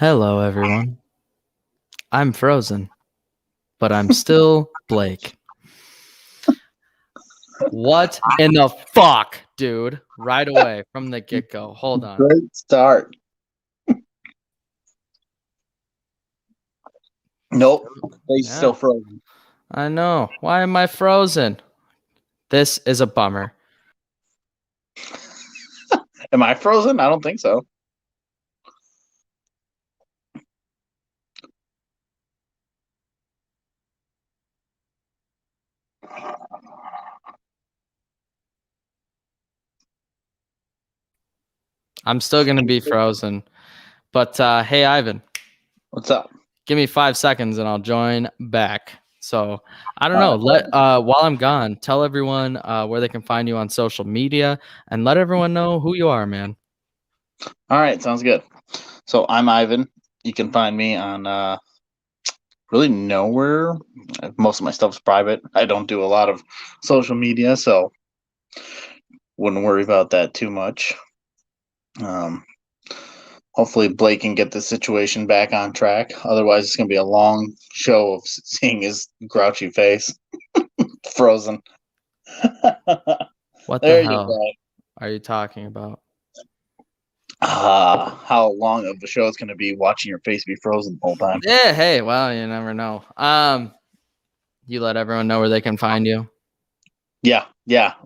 Hello, everyone. I'm frozen, but I'm still Blake. What in the fuck, dude? Right away from the get-go. Hold on. Great start. Nope. They Yeah. still frozen. I know. Why am I frozen? This is a bummer. Am I frozen? I don't think so. I'm still going to be frozen. But hey, Ivan, What's up? give me 5 seconds and I'll join back. So I don't know. While I'm gone, tell everyone where they can find you on social media and let everyone know who you are, man. All right, sounds good. So I'm Ivan. You can find me on really nowhere. Most of my stuff's private. I don't do a lot of social media, so wouldn't worry about that too much. Hopefully Blake can get the situation back on track. Otherwise, it's gonna be a long show of seeing his grouchy face, frozen. What There the you hell go. are you talking about? How long of the show is going to be watching your face be frozen the whole time? Yeah, hey, well, you never know. You let everyone know where they can find you. Yeah.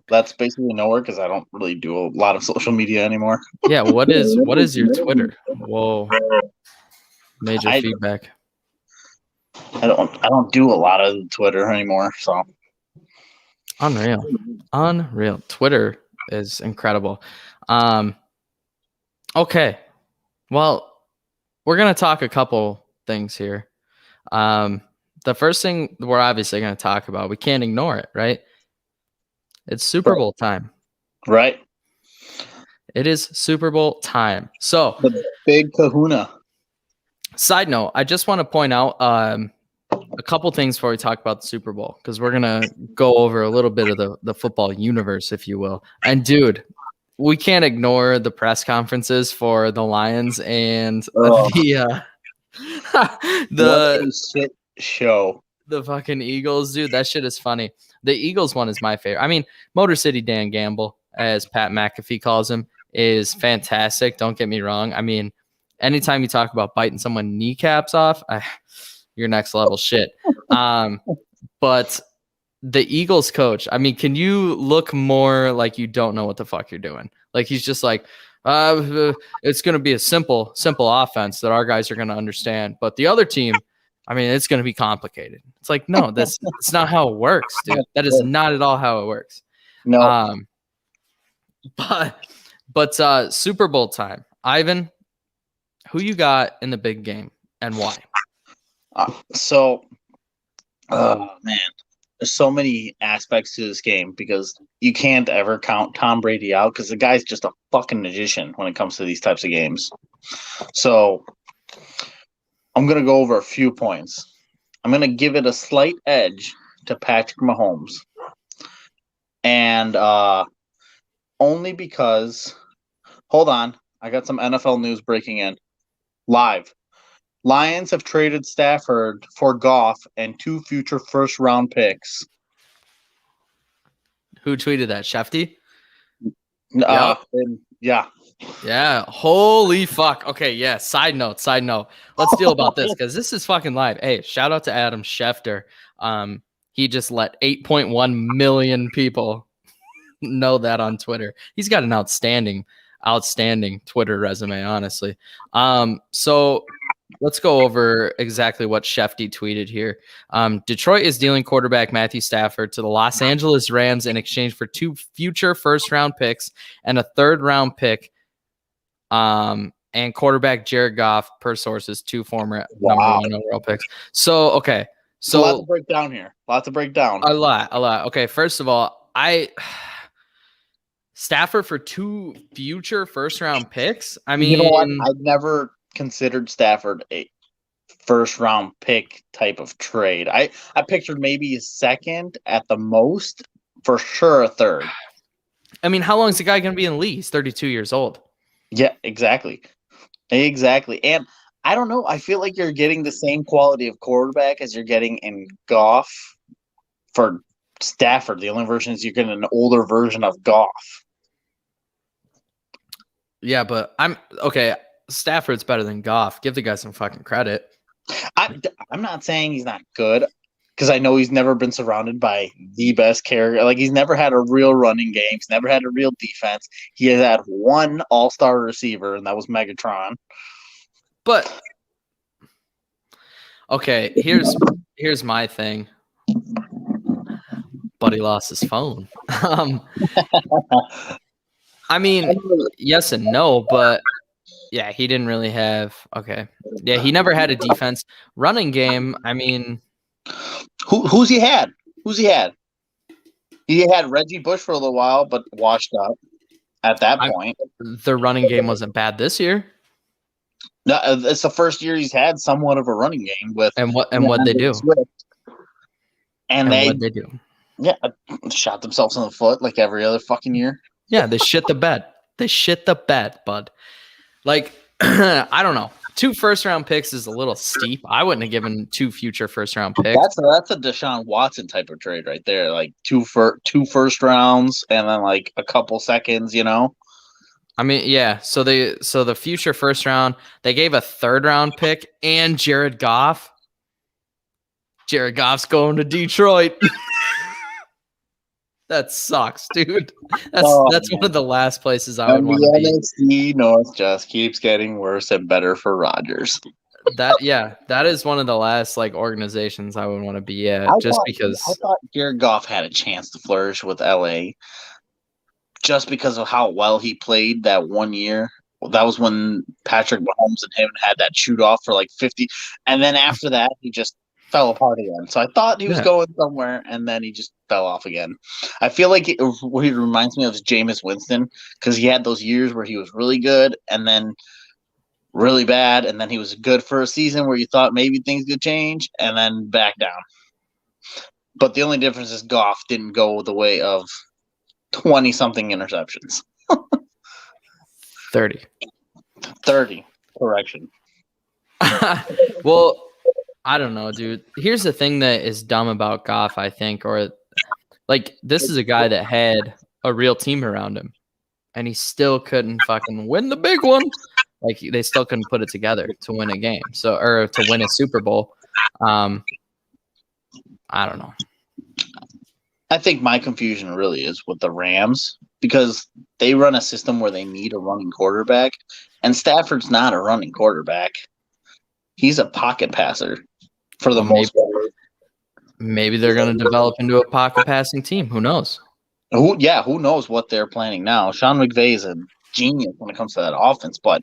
That's basically nowhere because I don't really do a lot of social media anymore. Yeah, what is your Twitter? Whoa, major I feedback. I don't do a lot of Twitter anymore. So Unreal. Twitter is incredible. Okay, well, we're gonna talk a couple things here. The first thing we're obviously gonna talk about, we can't ignore it, right? It's Super Bowl time. right, It is Super Bowl time. So the big Kahuna. side note, I just want to point out a couple things before we talk about the Super Bowl, because we're going to go over a little bit of the football universe, if you will. And dude, we can't ignore the press conferences for the Lions and Oh, what a shit show. the fucking Eagles, dude. That shit is funny. The Eagles one is my favorite. I mean, Motor City Dan Gamble, as Pat McAfee calls him, is fantastic. Don't get me wrong. I mean, anytime you talk about biting someone kneecaps off, you're next level shit. But the Eagles coach, I mean, can you look more like you don't know what the fuck you're doing? Like he's just like, it's going to be a simple offense that our guys are going to understand. But the other team, I mean, it's going to be complicated. It's like, no, that's not how it works, dude. That is not at all how it works. No, But Super Bowl time, Ivan, who you got in the big game and why? Man, there's so many aspects to this game because you can't ever count Tom Brady out because the guy's just a fucking magician when it comes to these types of games. So I'm going to go over a few points. I'm going to give it a slight edge to Patrick Mahomes. And only because, hold on, I got some NFL news breaking in. Live. Lions have traded Stafford for Goff and 2 future first-round picks. Who tweeted that? Shefty? Yeah. Yeah. Holy fuck. Okay. Yeah. Side note. Let's deal about this because this is fucking live. Hey, shout out to Adam Schefter. He just let 8.1 million people know that on Twitter. He's got an outstanding Twitter resume, honestly. So let's go over exactly what Shefty tweeted here. Detroit is dealing quarterback Matthew Stafford to the Los Angeles Rams in exchange for 2 future first-round picks and a third-round pick. And quarterback Jared Goff, per sources, 2 former number 1 overall picks. So, okay. So a lot to break down here. A lot. Okay. First of all, Stafford for 2 future first-round picks. I mean, you know what? I've never considered Stafford a first-round pick type of trade. I pictured maybe a second at the most, for sure a third. I mean, how long is the guy going to be in the league? He's 32 years old. Yeah, exactly. And I don't know. I feel like you're getting the same quality of quarterback as you're getting in Goff for Stafford. The only version is you're getting an older version of Goff. Yeah, but I'm okay. Stafford's better than Goff. Give the guy some fucking credit. I'm not saying he's not good because I know he's never been surrounded by the best character. Like he's never had a real running game. He's never had a real defense. He has had one all-star receiver, and that was Megatron. But okay, here's my thing. Buddy lost his phone. I mean, yes and no, but yeah, he didn't really have. Okay, yeah, he never had a defense running game. I mean, who's he had? Who's he had? He had Reggie Bush for a little while, but washed up at that point. The running game wasn't bad this year. No, it's the first year he's had somewhat of a running game with. And what they do? And what they do? Yeah, shot themselves in the foot like every other fucking year. Yeah, they shit the bed. They shit the bed, bud. Like, I don't know. 2 first-round picks is a little steep. I wouldn't have given 2 future first-round picks. That's a Deshaun Watson type of trade right there. Like 2 first rounds and then like a couple seconds, you know? I mean, yeah. So the future first round, they gave a 3rd-round pick and Jared Goff. Jared Goff's going to Detroit. That sucks, dude. That's one of the last places I would want to be. NFC North just keeps getting worse and better for Rodgers. That is one of the last like organizations I would want to be at, because I thought Jared Goff had a chance to flourish with LA just because of how well he played that one year. Well, that was when Patrick Mahomes and him had that shoot off for like 50, and then after that he just fell apart again. So I thought he was going somewhere, and then he just fell off again. I feel like what he reminds me of is Jameis Winston, because he had those years where he was really good and then really bad, and then he was good for a season where you thought maybe things could change, and then back down. But the only difference is Goff didn't go the way of 20-something interceptions. 30. Correction. Well, I don't know, dude. Here's the thing that is dumb about Goff, I think, or like this is a guy that had a real team around him, and he still couldn't fucking win the big one. Like they still couldn't put it together to win a game, or to win a Super Bowl. I don't know. I think my confusion really is with the Rams, because they run a system where they need a running quarterback, and Stafford's not a running quarterback. He's a pocket passer for the most part. Maybe they're going to develop into a pocket passing team. Who knows? Who knows what they're planning now? Sean McVay is a genius when it comes to that offense, but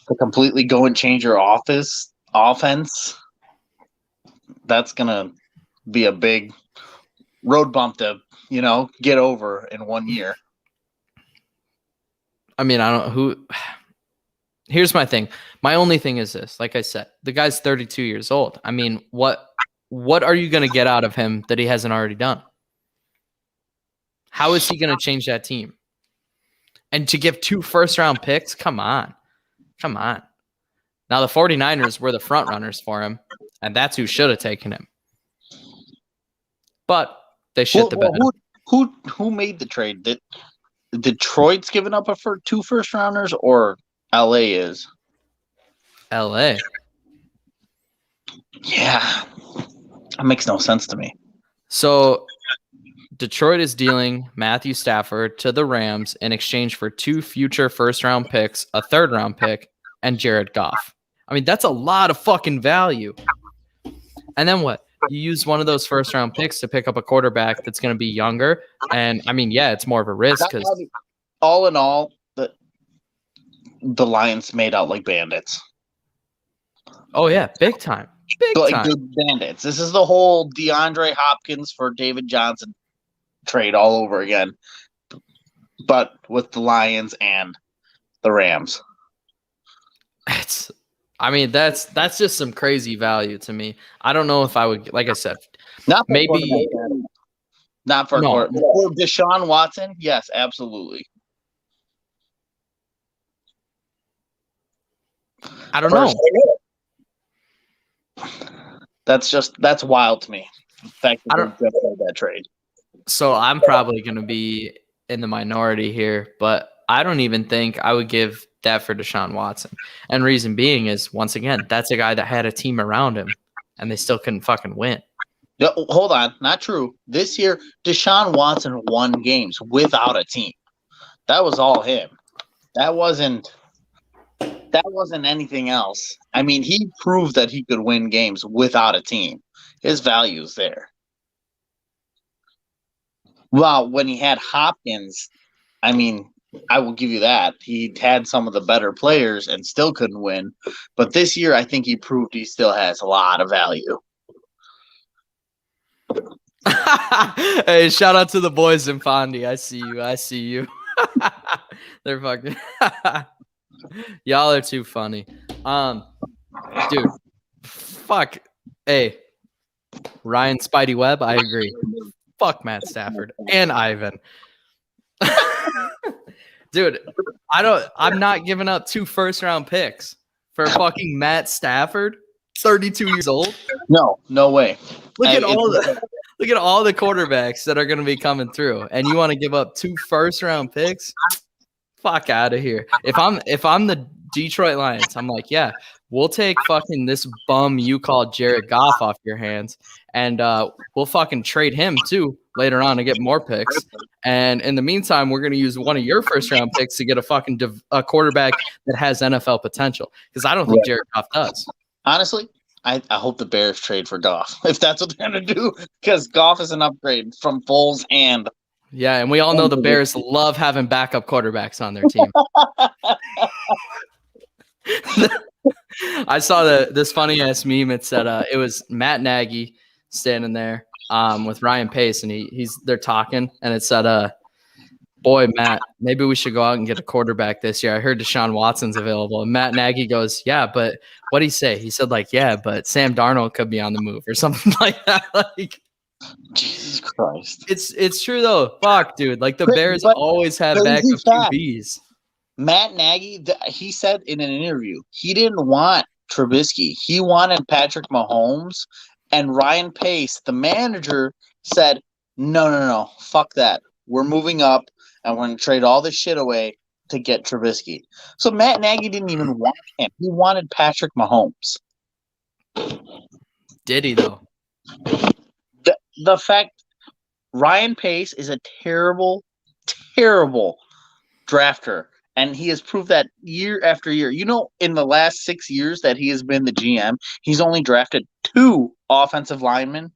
to completely go and change your offense, that's going to be a big road bump to, get over in 1 year. I mean, I don't who. Here's my thing. My only thing is this. Like I said, the guy's 32 years old. I mean, what are you going to get out of him that he hasn't already done? How is he going to change that team? And to give 2 first-round picks? Come on. Now, the 49ers were the front runners for him, and that's who should have taken him. But they shit the bed. Who made the trade? Did Detroit's given up 2 first-rounders, or LA is? LA. Yeah. That makes no sense to me. So Detroit is dealing Matthew Stafford to the Rams in exchange for 2 future first-round picks, a 3rd-round pick, and Jared Goff. I mean, that's a lot of fucking value. And then what? You use one of those first-round picks to pick up a quarterback that's going to be younger. And, I mean, yeah, it's more of a risk. Because all in all, the Lions made out like bandits. Oh, yeah, big time. Big time. Good bandits. This is the whole DeAndre Hopkins for David Johnson trade all over again, but with the Lions and the Rams. That's just some crazy value to me. I don't know if I would, like I said, not for for Deshaun Watson. Yes, absolutely. I don't know. That's wild to me. The fact that they just made that trade. So I'm probably going to be in the minority here, but I don't even think I would give that for Deshaun Watson. And reason being is, once again, that's a guy that had a team around him, and they still couldn't fucking win. Hold on, not true. This year, Deshaun Watson won games without a team. That was all him. That wasn't anything else. I mean, he proved that he could win games without a team. His value's there. Well, when he had Hopkins, I mean, I will give you that. He had some of the better players and still couldn't win. But this year, I think he proved he still has a lot of value. Hey, shout out to the boys in Fondy. I see you. They're fucking y'all are too funny. Dude, fuck. Hey, Ryan Spidey Webb, I agree. Fuck Matt Stafford and Ivan. Dude, I'm not giving up 2 first-round picks for fucking Matt Stafford, 32 years old. No way. Look at all the quarterbacks that are going to be coming through, and you want to give up 2 first-round picks? Fuck out of here. If I'm the Detroit Lions, I'm like, yeah, we'll take fucking this bum you call Jared Goff off your hands, and we'll fucking trade him too later on to get more picks. And in the meantime, we're going to use one of your first-round picks to get a quarterback that has NFL potential, because I don't think Jared Goff does. Honestly, I hope the Bears trade for Goff if that's what they're going to do, because Goff is an upgrade from Foles and. Yeah, and we all know the Bears love having backup quarterbacks on their team. I saw this funny ass meme. It said it was Matt Nagy standing there with Ryan Pace, and they're talking, and it said, "Boy, Matt, maybe we should go out and get a quarterback this year. I heard Deshaun Watson's available." And Matt Nagy goes, "Yeah, but what'd he say?" He said, like, "Yeah, but Sam Darnold could be on the move," or something like that. Like, Jesus Christ. It's true though. Fuck, dude. Like the Bears always have backup QBs. Matt Nagy, he said in an interview, he didn't want Trubisky. He wanted Patrick Mahomes, and Ryan Pace, the manager, said, No, fuck that. We're moving up, and we're going to trade all this shit away to get Trubisky. So Matt Nagy didn't even want him. He wanted Patrick Mahomes. Did he though? The fact Ryan Pace is a terrible, terrible drafter, and he has proved that year after year. You know, in the last 6 years that he has been the GM, he's only drafted 2 offensive linemen.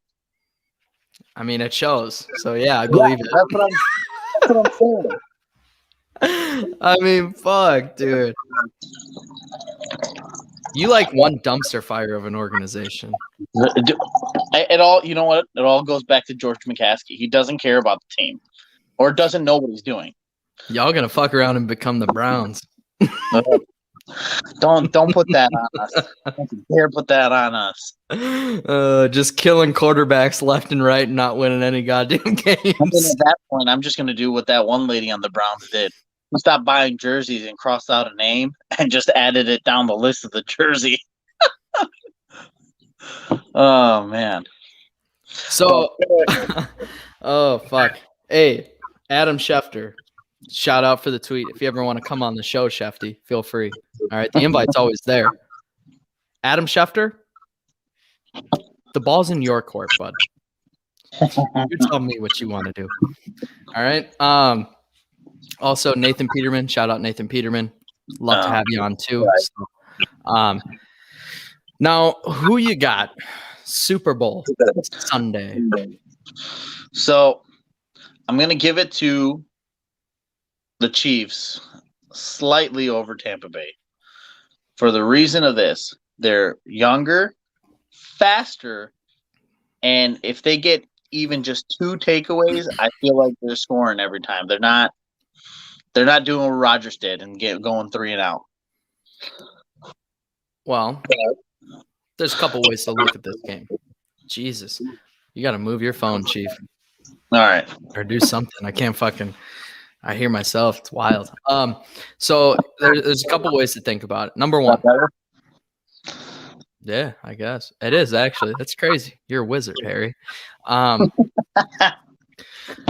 I mean, it shows. So yeah, I believe it. That's what I'm saying. I mean, fuck, dude. You like one dumpster fire of an organization. It all, you know what? It all goes back to George McCaskey. He doesn't care about the team, or doesn't know what he's doing. Y'all gonna fuck around and become the Browns. Don't put that on us. Don't dare put that on us. Just killing quarterbacks left and right and not winning any goddamn games. I mean, at that point, I'm just gonna do what that one lady on the Browns did. Stop buying jerseys and crossed out a name and just added it down the list of the jersey. Oh man. So oh fuck. Hey, Adam Schefter. Shout out for the tweet. If you ever want to come on the show, Shefty, feel free. All right. The invite's always there. Adam Schefter, the ball's in your court, bud. You tell me what you want to do. All right. Also, Nathan Peterman. Shout out Nathan Peterman. Love to have you on too. So, now, who you got? Super Bowl Sunday. So, I'm going to give it to the Chiefs slightly over Tampa Bay. For the reason of this, they're younger, faster, and if they get even just 2 takeaways, I feel like they're scoring every time. They're not doing what Rodgers did and going 3 and out. Well, there's a couple ways to look at this game. Jesus, you got to move your phone, Chief. All right, or do something. I can't fucking. I hear myself. It's wild. So there's a couple ways to think about it. Number one, Yeah, I guess it is actually. That's crazy. You're a wizard, Harry.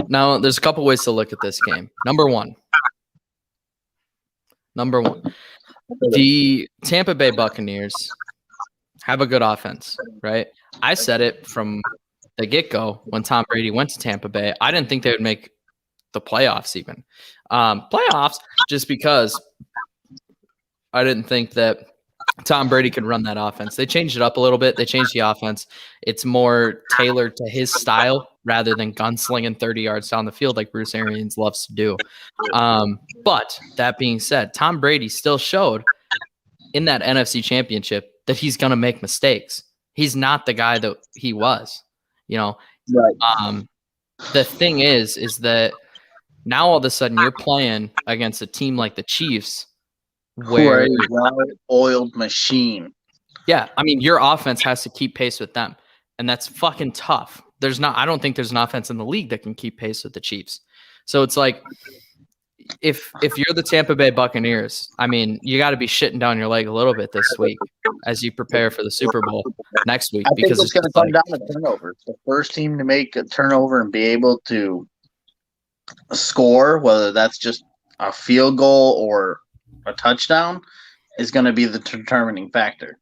Now, there's a couple ways to look at this game. Number one, the Tampa Bay Buccaneers have a good offense, right? I said it from the get-go when Tom Brady went to Tampa Bay. I didn't think they would make the playoffs even. Playoffs, just because I didn't think that Tom Brady could run that offense. They changed it up a little bit. They changed the offense. It's more tailored to his style rather than gunslinging 30 yards down the field like Bruce Arians loves to do. But that being said, Tom Brady still showed in that NFC Championship that he's going to make mistakes. He's not the guy that he was, Right. The thing is that now all of a sudden you're playing against a team like the Chiefs, where a well-oiled machine. Yeah, I mean, your offense has to keep pace with them, and that's fucking tough. I don't think there's an offense in the league that can keep pace with the Chiefs. So it's like, if you're the Tampa Bay Buccaneers, I mean, you got to be shitting down your leg a little bit this week as you prepare for the Super Bowl next week. I think it's going to come down to turnovers. The first team to make a turnover and be able to score, whether that's just a field goal or a touchdown, is going to be the determining factor.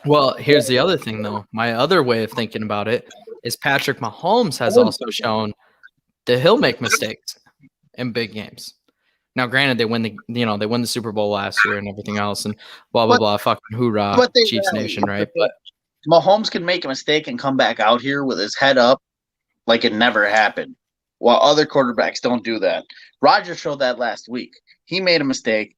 Well, here's the other thing, though. My other way of thinking about it is Patrick Mahomes has also shown that he'll make mistakes in big games. Now, granted, they win the Super Bowl last year and everything else, and blah blah blah. Fucking hoorah, Chiefs Nation, right? But Mahomes can make a mistake and come back out here with his head up like it never happened, while other quarterbacks don't do that. Rodgers showed that last week. He made a mistake,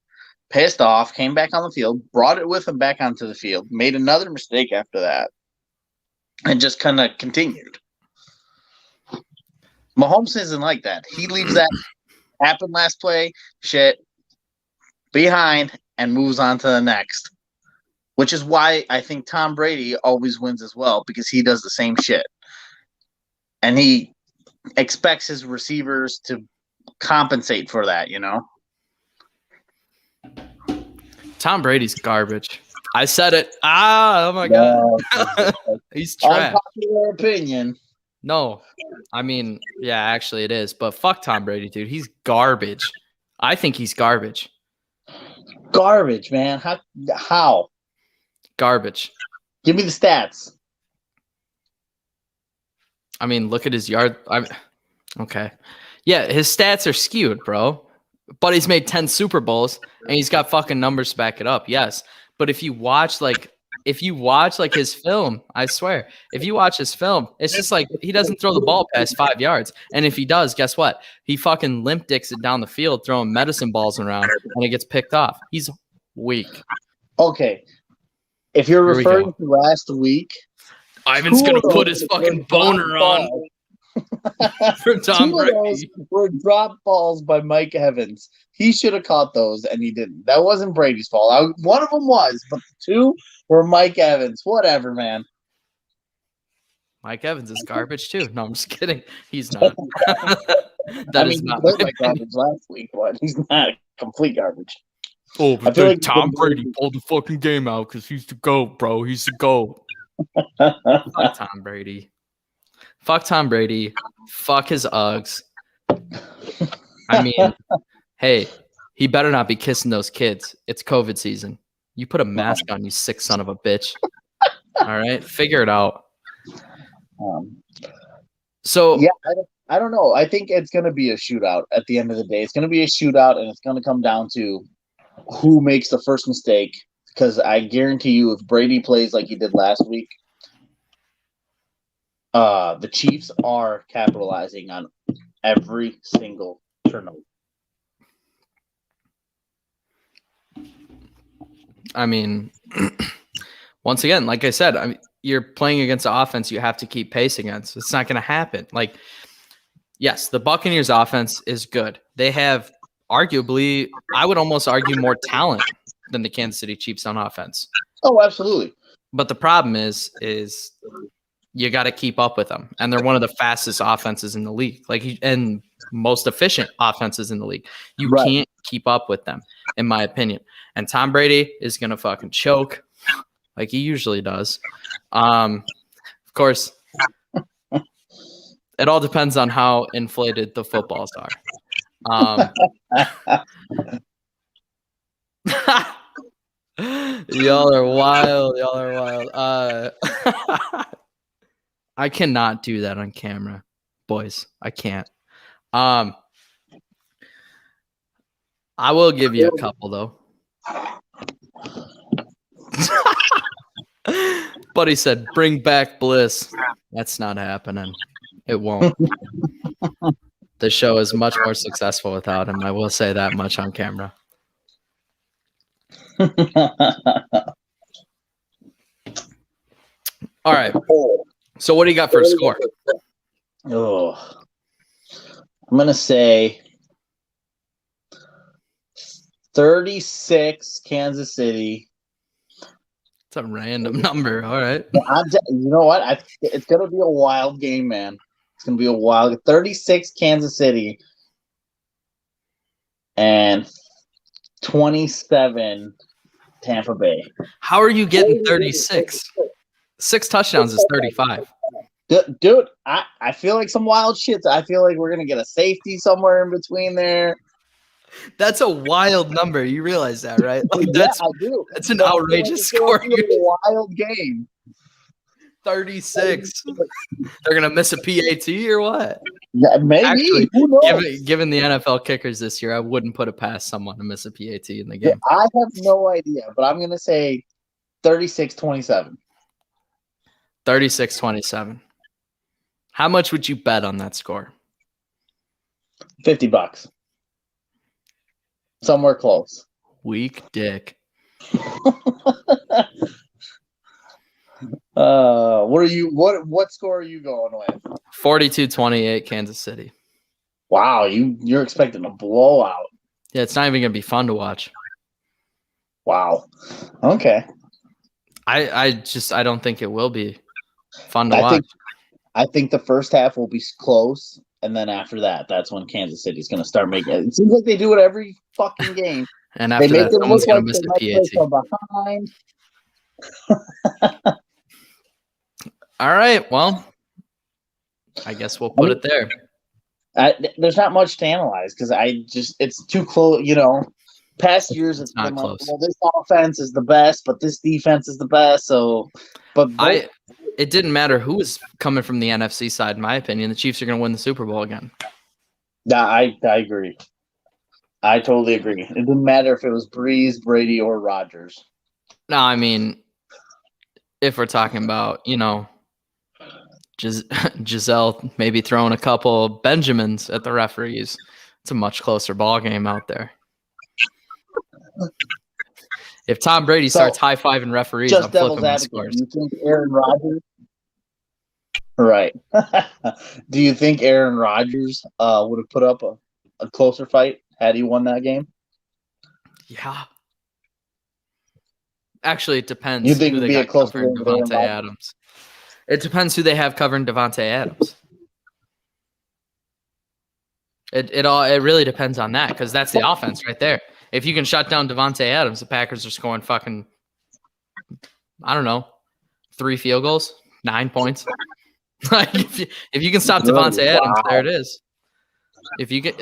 pissed off, came back on the field, brought it with him back onto the field, made another mistake after that, and just kind of continued. Mahomes isn't like that. He leaves that happen last play, shit, behind, and moves on to the next, which is why I think Tom Brady always wins as well, because he does the same shit. And he expects his receivers to compensate for that, Tom Brady's garbage. I said it. Oh my God. He's trash. Unpopular opinion. No. I mean, yeah, actually it is. But fuck Tom Brady, dude. He's garbage. I think he's garbage. Garbage, man. How? Garbage. Give me the stats. I mean, look at his yard. Okay. Yeah, his stats are skewed, bro. But he's made 10 Super Bowls and he's got fucking numbers to back it up. Yes. But if you watch his film, I swear, if you watch his film, it's just like he doesn't throw the ball past 5 yards. And if he does, guess what? He fucking limp dicks it down the field, throwing medicine balls around, and it gets picked off. He's weak. Okay. If you're referring to last week, Ivan's going to put his fucking boner on for Tom Brady. Were drop balls by Mike Evans. He should have caught those, and he didn't. That wasn't Brady's fault. One of them was, but the two were Mike Evans. Whatever, man. Mike Evans is garbage too. No, I'm just kidding. He's not. He looked like garbage last week, but he's not complete garbage. Oh, but like Tom Brady pulled the fucking game out because he's the GOAT, bro. He's the GOAT. Fuck Tom Brady. Fuck Tom Brady. Fuck his Uggs. I mean, hey, he better not be kissing those kids. It's COVID season. You put a mask on, you sick son of a bitch. All right? Figure it out. Yeah, I don't know. I think it's going to be a shootout at the end of the day. It's going to be a shootout, and it's going to come down to who makes the first mistake. Because I guarantee you, if Brady plays like he did last week, the Chiefs are capitalizing on every single turnover. I mean, once again, like I said, you're playing against an offense you have to keep pace against. It's not going to happen. Like, yes, the Buccaneers offense is good. They have arguably, I would almost argue, more talent than the Kansas City Chiefs on offense. Oh, absolutely. But the problem is you got to keep up with them. And they're one of the fastest offenses in the league, and most efficient offenses in the league. You can't keep up with them, in my opinion. And Tom Brady is going to fucking choke. like he usually does. Of course, it all depends on how inflated the footballs are. Y'all are wild. Y'all are wild. I cannot do that on camera, boys. I can't. I will give you a couple though. Buddy said, "Bring back Bliss." That's not happening. It won't. The show is much more successful without him. I will say that much on camera. All right. So what do you got for a score? Oh, I'm going to say 36 Kansas City. It's a random number. All right. You know what? It's going to be a wild game, man. It's going to be a wild 36 Kansas City and 27 Tampa Bay. How are you getting 36? 6 touchdowns is 35. Dude, I feel like some wild shit. I feel like we're going to get a safety somewhere in between there. That's a wild number. You realize that, right? Like I do. That's an outrageous score. It's a wild game. 36. They're going to miss a PAT or what? Yeah, maybe. Actually, who knows? Given the NFL kickers this year, I wouldn't put it past someone to miss a PAT in the game. I have no idea, but I'm going to say 36-27. 36-27. How much would you bet on that score? $50. Somewhere close. Weak dick. What score are you going with? 42-28 Kansas City. Wow, you're expecting a blowout. Yeah, it's not even gonna be fun to watch. Wow. Okay. I don't think it will be fun to watch. I think the first half will be close, and then after that, that's when Kansas City's going to start making it. It seems like they do it every fucking game. And after that, someone's going to miss a PAT. All right. Well, I guess we'll put it there. There's not much to analyze because it's too close. You know, past years it's not been close. Like, well, this offense is the best, but this defense is the best. So, it didn't matter who was coming from the NFC side, in my opinion. The Chiefs are going to win the Super Bowl again. Yeah, I agree. I totally agree. It didn't matter if it was Breeze, Brady, or Rodgers. No, I mean, if we're talking about, you know, Giselle maybe throwing a couple Benjamins at the referees, it's a much closer ball game out there. If Tom Brady starts high-fiving referees, I'm flipping my scores. Do you think Aaron Rodgers? Right. Do you think Aaron Rodgers would have put up a closer fight had he won that game? Yeah. Actually, it depends. You think it would be a closer game with Davante Adams? It depends who they have covering Davante Adams. It really depends on that because that's the offense right there. If you can shut down Davante Adams, the Packers are scoring fucking, I don't know, 3 field goals, 9 points. Like if you can stop Davante Adams, there it is.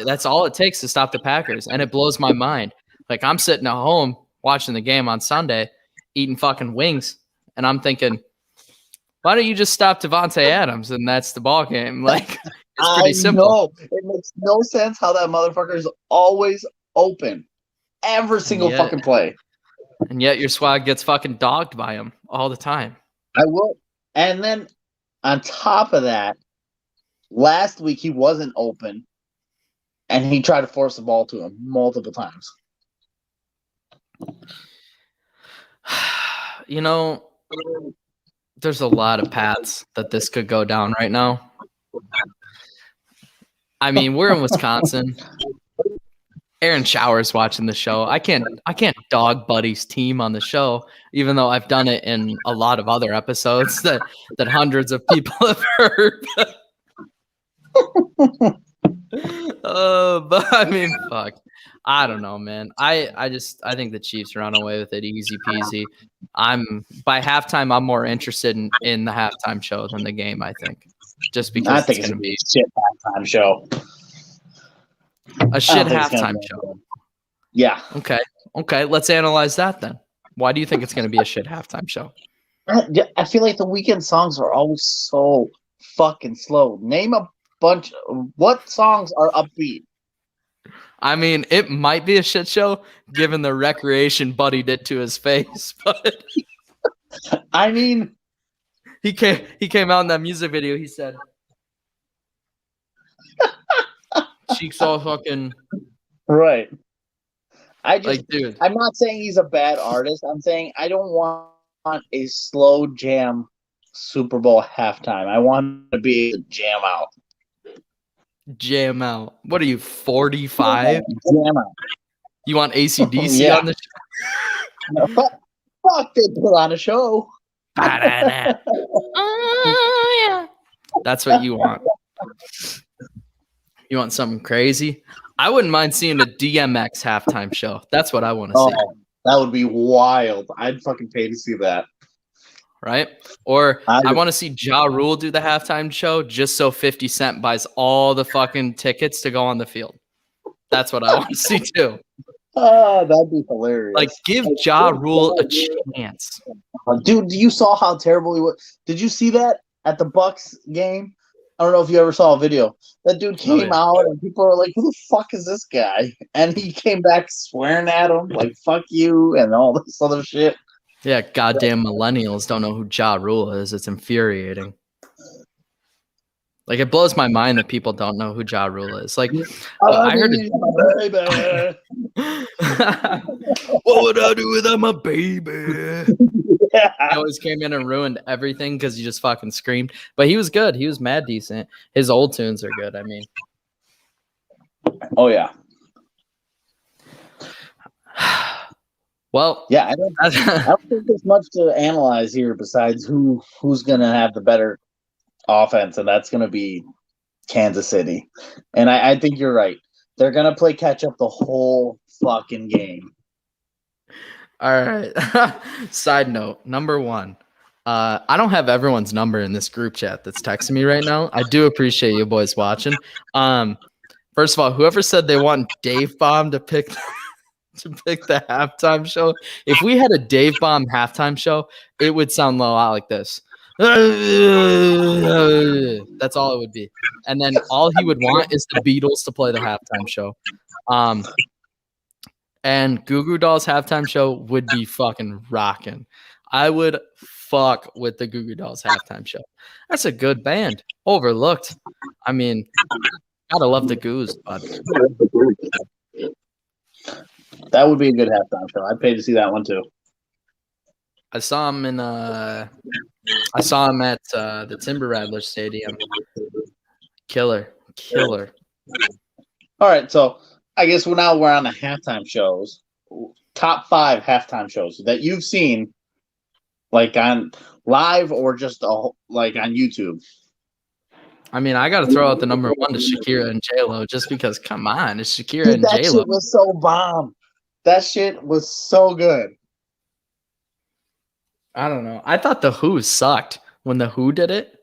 That's all it takes to stop the Packers, and it blows my mind. Like I'm sitting at home watching the game on Sunday, eating fucking wings, and I'm thinking, why don't you just stop Davante Adams and that's the ball game? Like it's pretty simple. It makes no sense how that motherfucker is always open. Every single fucking play. And yet your squad gets fucking dogged by him all the time. I will. And then on top of that, last week he wasn't open and he tried to force the ball to him multiple times. You know, there's a lot of paths that this could go down right now. I mean, we're in Wisconsin. Aaron Showers watching the show. I can't dog Buddy's team on the show, even though I've done it in a lot of other episodes that hundreds of people have heard. But I mean, fuck. I don't know, man. I think the Chiefs run away with it easy peasy. By halftime, I'm more interested in the halftime show than the game, I think. Just because I think it's gonna be a shit halftime show. A shit halftime show. Yeah. Okay. Let's analyze that then. Why do you think it's going to be a shit halftime show? I feel like the weekend songs are always so fucking slow. Name a bunch. What songs are upbeat? I mean, it might be a shit show given the recreation Buddy did to his face, but I mean, he came out in that music video. He said, "Cheeks all fucking right." dude. I'm not saying he's a bad artist. I'm saying I don't want a slow jam Super Bowl halftime. I want to be able to jam out. Jam out. What are you, 45? Jam out. You want AC/DC on the show? Fuck, they put on a show. Oh, yeah. That's what you want. You want something crazy? I wouldn't mind seeing a DMX halftime show. That's what I want to see. That would be wild. I'd fucking pay to see that. Right? Or I want to see Ja Rule do the halftime show just so 50 Cent buys all the fucking tickets to go on the field. That's what I want to see too. That'd be hilarious. Like, give Ja Rule a chance. Dude, you saw how terrible he was. Did you see that at the Bucks game? I don't know if you ever saw a video. That dude came out and people were like, who the fuck is this guy? And he came back swearing at him, like, fuck you, and all this other shit. Yeah, goddamn millennials don't know who Ja Rule is. It's infuriating. Like, it blows my mind that people don't know who Ja Rule is. Like, I heard it. What would I do without my baby? Yeah. He always came in and ruined everything because he just fucking screamed. But he was good. He was mad decent. His old tunes are good. I mean. Oh, yeah. Well, yeah, I don't think there's much to analyze here besides who's going to have the better offense, and that's going to be Kansas City. And I think you're right. They're going to play catch up the whole fucking game. All right. Side note, number one. I don't have everyone's number in this group chat that's texting me right now. I do appreciate you boys watching. First of all, whoever said they want Dave Bomb to pick the halftime show, if we had a Dave Bomb halftime show, it would sound a lot like this. That's all it would be. And then all he would want is the Beatles to play the halftime show. And Goo Goo Dolls halftime show would be fucking rocking. I would fuck with the Goo Goo Dolls halftime show. That's a good band. Overlooked. I mean, gotta love the Goos, bud. That would be a good halftime show. I'd pay to see that one too. I saw him at the Timber Rattlers Stadium. Killer. All right, so I guess now we're on the halftime shows. Top 5 halftime shows that you've seen, like on live or just like on YouTube. I mean, I got to throw out the number one to Shakira and J-Lo just because, come on, it's Shakira and J-Lo. That shit was so bomb. That shit was so good. I don't know. I thought the Who sucked when the Who did it.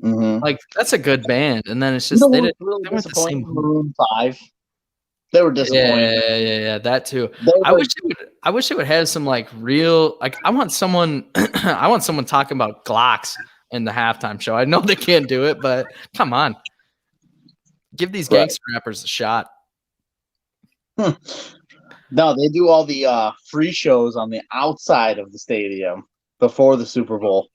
Mm-hmm. Like, that's a good band, and then it's just they weren't the same. Maroon 5. They were disappointing. Yeah, that too. I wish it would have some like real like. I want someone talking about Glocks in the halftime show. I know they can't do it, but come on, give these gangster rappers a shot. No, they do all the free shows on the outside of the stadium before the Super Bowl.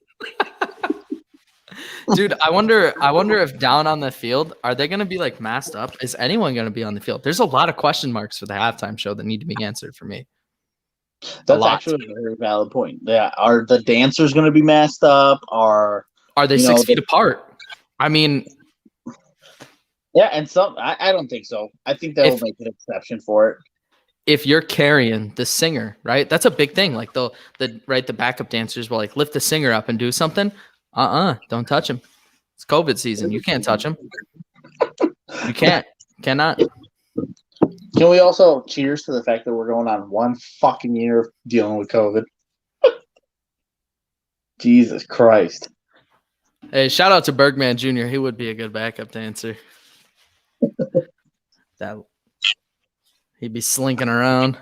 Dude, I wonder if down on the field, are they going to be like masked up? Is anyone going to be on the field? There's a lot of question marks for the halftime show that need to be answered for me. That's actually a very valid point. Yeah, are the dancers going to be masked up? Are they 6 feet apart? I mean, yeah, and some I don't think so. I think they'll make an exception for it. If you're carrying the singer, right? That's a big thing. Like the backup dancers will like lift the singer up and do something. Don't touch him. It's COVID season. You can't touch him. You can't. Cannot. Can we also cheers to the fact that we're going on 1 fucking year of dealing with COVID? Jesus Christ. Hey, shout out to Bergman Jr. He would be a good backup dancer. He'd be slinking around.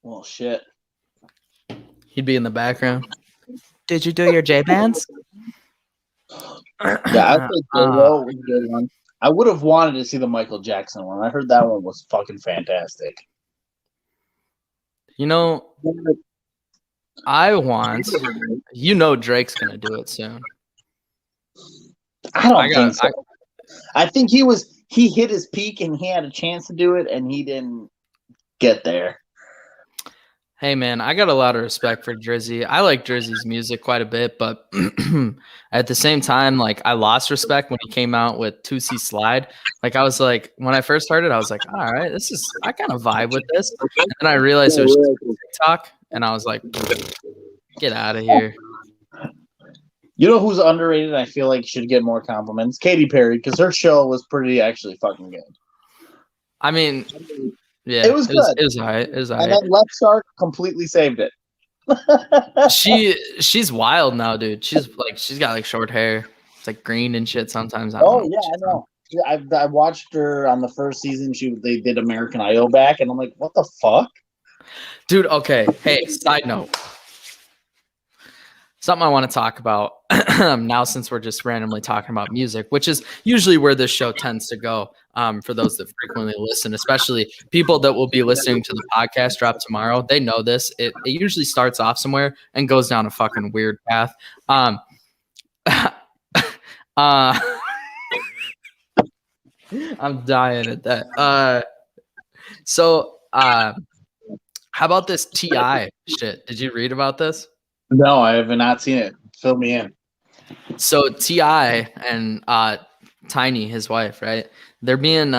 Well, shit. He'd be in the background. Did you do your J bands? Yeah, I think was a good one. I would have wanted to see the Michael Jackson one. I heard that one was fucking fantastic. You know, I want. You know, Drake's gonna do it soon. I don't think so. I think he hit his peak and he had a chance to do it and he didn't get there. Hey man, I got a lot of respect for Drizzy. I like Drizzy's music quite a bit, but at the same time, like I lost respect when he came out with 2C Slide. Like I was like, when I first heard it, I was like, all right, I kind of vibe with this. And then I realized it was just TikTok, and I was like, get out of here. You know who's underrated? I feel like should get more compliments. Katy Perry, because her show was pretty actually fucking good. I mean, yeah, it was good. It was all right. And then Left Shark completely saved it. She's wild now, dude. She's got like short hair. It's like green and shit sometimes. I know. I watched her on the first season. They did American Idol back, and I'm like, what the fuck? Dude, okay. Hey, side note. Something I want to talk about now, since we're just randomly talking about music, which is usually where this show tends to go. For those that frequently listen, especially people that will be listening to the podcast drop tomorrow, they know this. It usually starts off somewhere and goes down a fucking weird path. I'm dying at that. So how about this T.I. shit? Did you read about this? No, I have not seen it. Fill me in. So T.I. and Tiny, his wife, right? They're being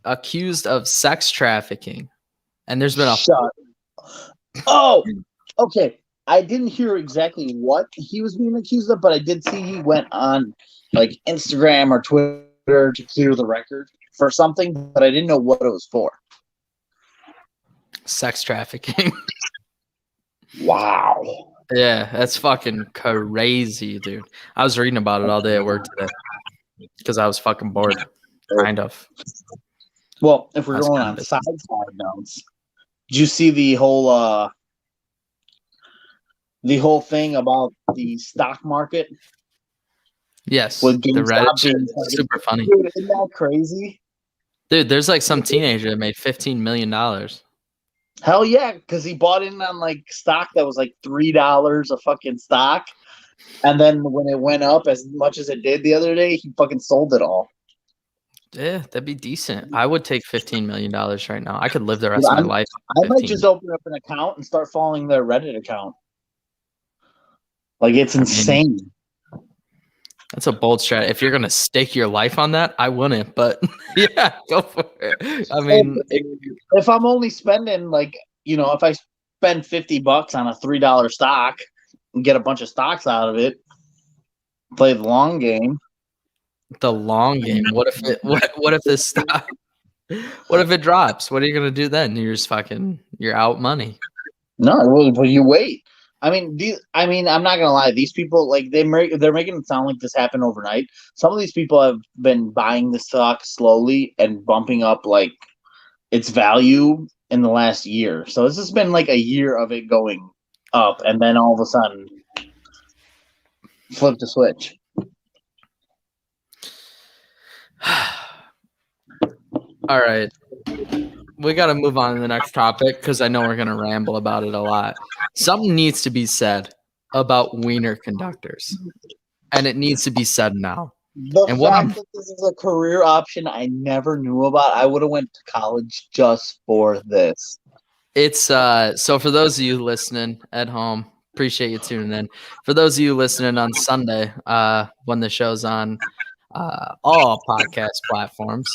accused of sex trafficking, and there's been a Oh, okay. I didn't hear exactly what he was being accused of, but I did see he went on like Instagram or Twitter to clear the record for something, but I didn't know what it was for. Sex trafficking. Wow. Yeah, that's fucking crazy, dude. I was reading about it all day at work today because I was fucking bored, kind of. Well, if we're going on side notes, did you see the whole thing about the stock market? Yes, the Reddit shit is super funny. Dude, isn't that crazy? Dude, there's like some teenager that made $15 million. Hell yeah, because he bought in on like stock that was like $3 a fucking stock. And then when it went up as much as it did the other day, he fucking sold it all. Yeah, that'd be decent. I would take $15 million right now. I could live the rest of my life. I might just open up an account and start following their Reddit account. Like, it's insane. That's a bold strat. If you're going to stake your life on that, I wouldn't. But yeah, go for it. I mean, if I'm only spending like, if I spend $50 on a $3 stock and get a bunch of stocks out of it, play the long game. The long game. What if it? What if this stock? What if it drops? What are you gonna do then? You're out money. No, well, you wait. I mean, I'm not gonna lie. These people, like, they're making it sound like this happened overnight. Some of these people have been buying the stock slowly and bumping up like its value in the last year. So this has been like a year of it going up, and then all of a sudden, flip the switch. All right. We got to move on to the next topic because I know we're going to ramble about it a lot. Something needs to be said about Wiener Conductors, and it needs to be said now. The fact that this is a career option I never knew about, I would have went to college just for this. It's so for those of you listening at home, appreciate you tuning in. For those of you listening on Sunday, when the show's on all podcast platforms,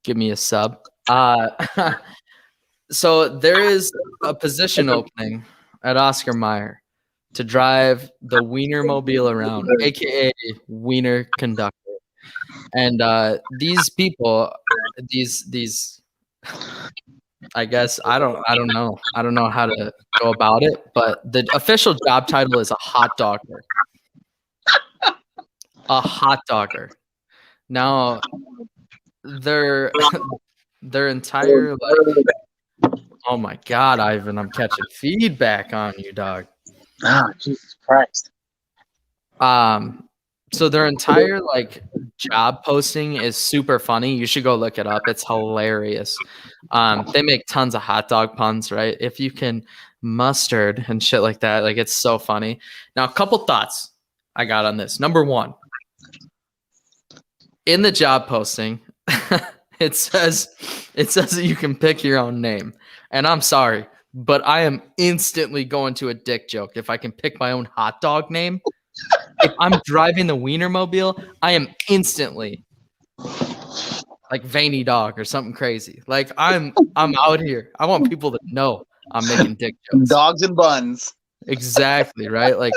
give me a sub. So there is a position opening at Oscar Mayer to drive the Wiener Mobile around, aka Wiener Conductor. And these people, these I guess I don't know. I don't know how to go about it, but the official job title is a hot dogger. A hot dogger. Now their their entire oh my god, Ivan, I'm catching feedback on you, dog. Ah, Jesus Christ. So their entire job posting is super funny. You should go look it up. It's hilarious. They make tons of hot dog puns, right? If you can mustard and shit like that, like it's so funny. Now, a couple thoughts I got on this. Number one, in the job posting, it says that you can pick your own name. And I'm sorry, but I am instantly going to a dick joke if I can pick my own hot dog name. If I'm driving the Wienermobile, I am instantly like veiny dog or something crazy. Like I'm out here. I want people to know I'm making dick jokes. Dogs and buns. Exactly, right? Like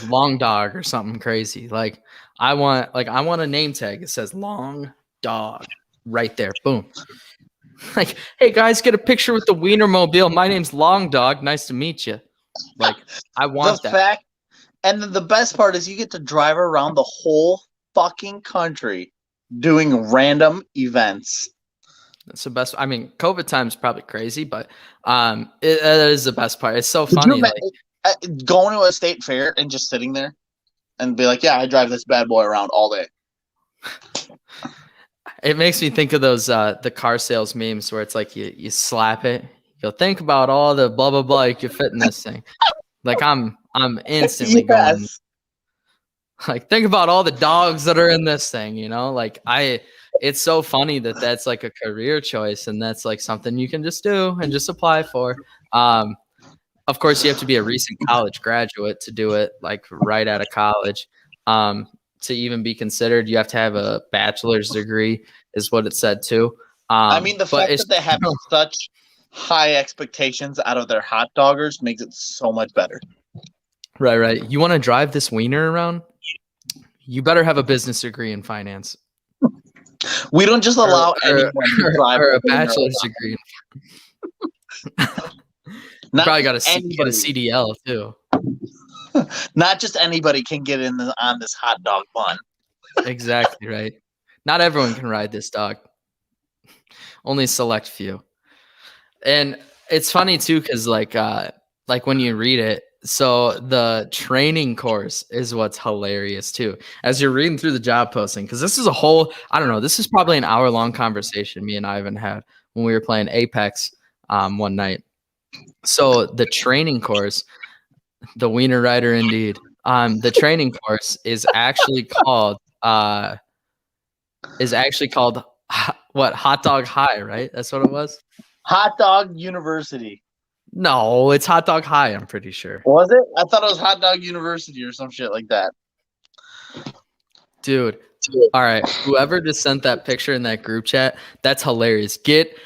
long dog or something crazy. Like I want a name tag that says long dog right there. Boom. Like, hey guys, get a picture with the Wienermobile. My name's Long Dog. Nice to meet you. Like, I want that. And then the best part is you get to drive around the whole fucking country doing random events. That's the best. I mean, COVID time is probably crazy, but it is the best part. It's so funny. Going to a state fair and just sitting there and be like, yeah, I drive this bad boy around all day. It makes me think of those the car sales memes where it's like you slap it, you'll think about all the blah blah blah you can fit in this thing. Like I'm instantly going like think about all the dogs that are in this thing, you know? Like it's so funny that that's like a career choice and that's like something you can just do and just apply for. Of course you have to be a recent college graduate to do it, like right out of college. To even be considered, you have to have a bachelor's degree is what it said too. I mean, the fact that they have such high expectations out of their hot doggers makes it so much better. Right. You want to drive this wiener around? You better have a business degree in finance. We don't just allow anyone to drive or a bachelor's degree. You probably got to get a CDL too. Not just anybody can get in on this hot dog bun. Exactly right. Not everyone can ride this dog. Only a select few. And it's funny too, because like when you read it, so the training course is what's hilarious too. As you're reading through the job posting, because this is a whole, I don't know, this is probably an hour-long conversation me and Ivan had when we were playing Apex one night. So the training course, the Wiener Rider indeed. The training course is actually called what? Hot Dog High, right? That's what it was. Hot Dog University. No, it's Hot Dog High, I'm pretty sure. Was it? I thought it was Hot Dog University or some shit like that. Dude. All right. Whoever just sent that picture in that group chat, that's hilarious.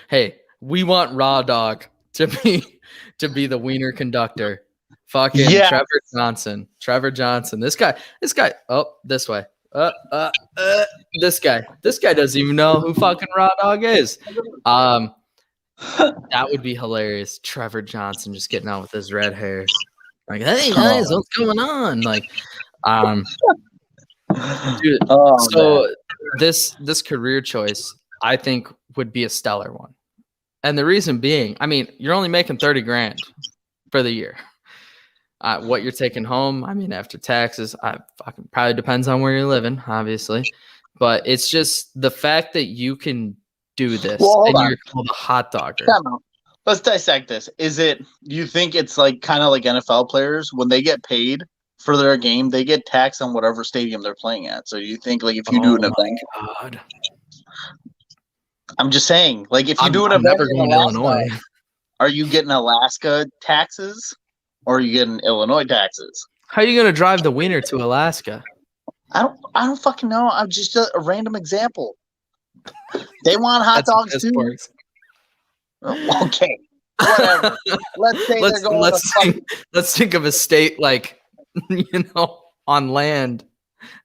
Hey, we want Raw Dog to be the Wiener Conductor. Fucking yes. Trevor Johnson. This guy. Oh, this way. This guy doesn't even know who fucking Raw Dog is. That would be hilarious. Trevor Johnson just getting out with his red hair. Like, hey guys, what's going on? Like, dude. So this career choice, I think, would be a stellar one. And the reason being, I mean, you're only making $30,000 for the year. What you're taking home, I mean, after taxes, fucking probably depends on where you're living, obviously. But it's just the fact that you can do this and you're called a hot dogger. Let's dissect this. You think it's like kind of like NFL players when they get paid for their game, they get taxed on whatever stadium they're playing at. So you think like if you do an event, God. I'm just saying, like if you do an event in Illinois, are you getting Alaska taxes or are you getting Illinois taxes? How are you gonna drive the wiener to Alaska? I don't fucking know. I'm just a random example. They want hot dogs too. Okay, whatever. Let's think of a state like on land.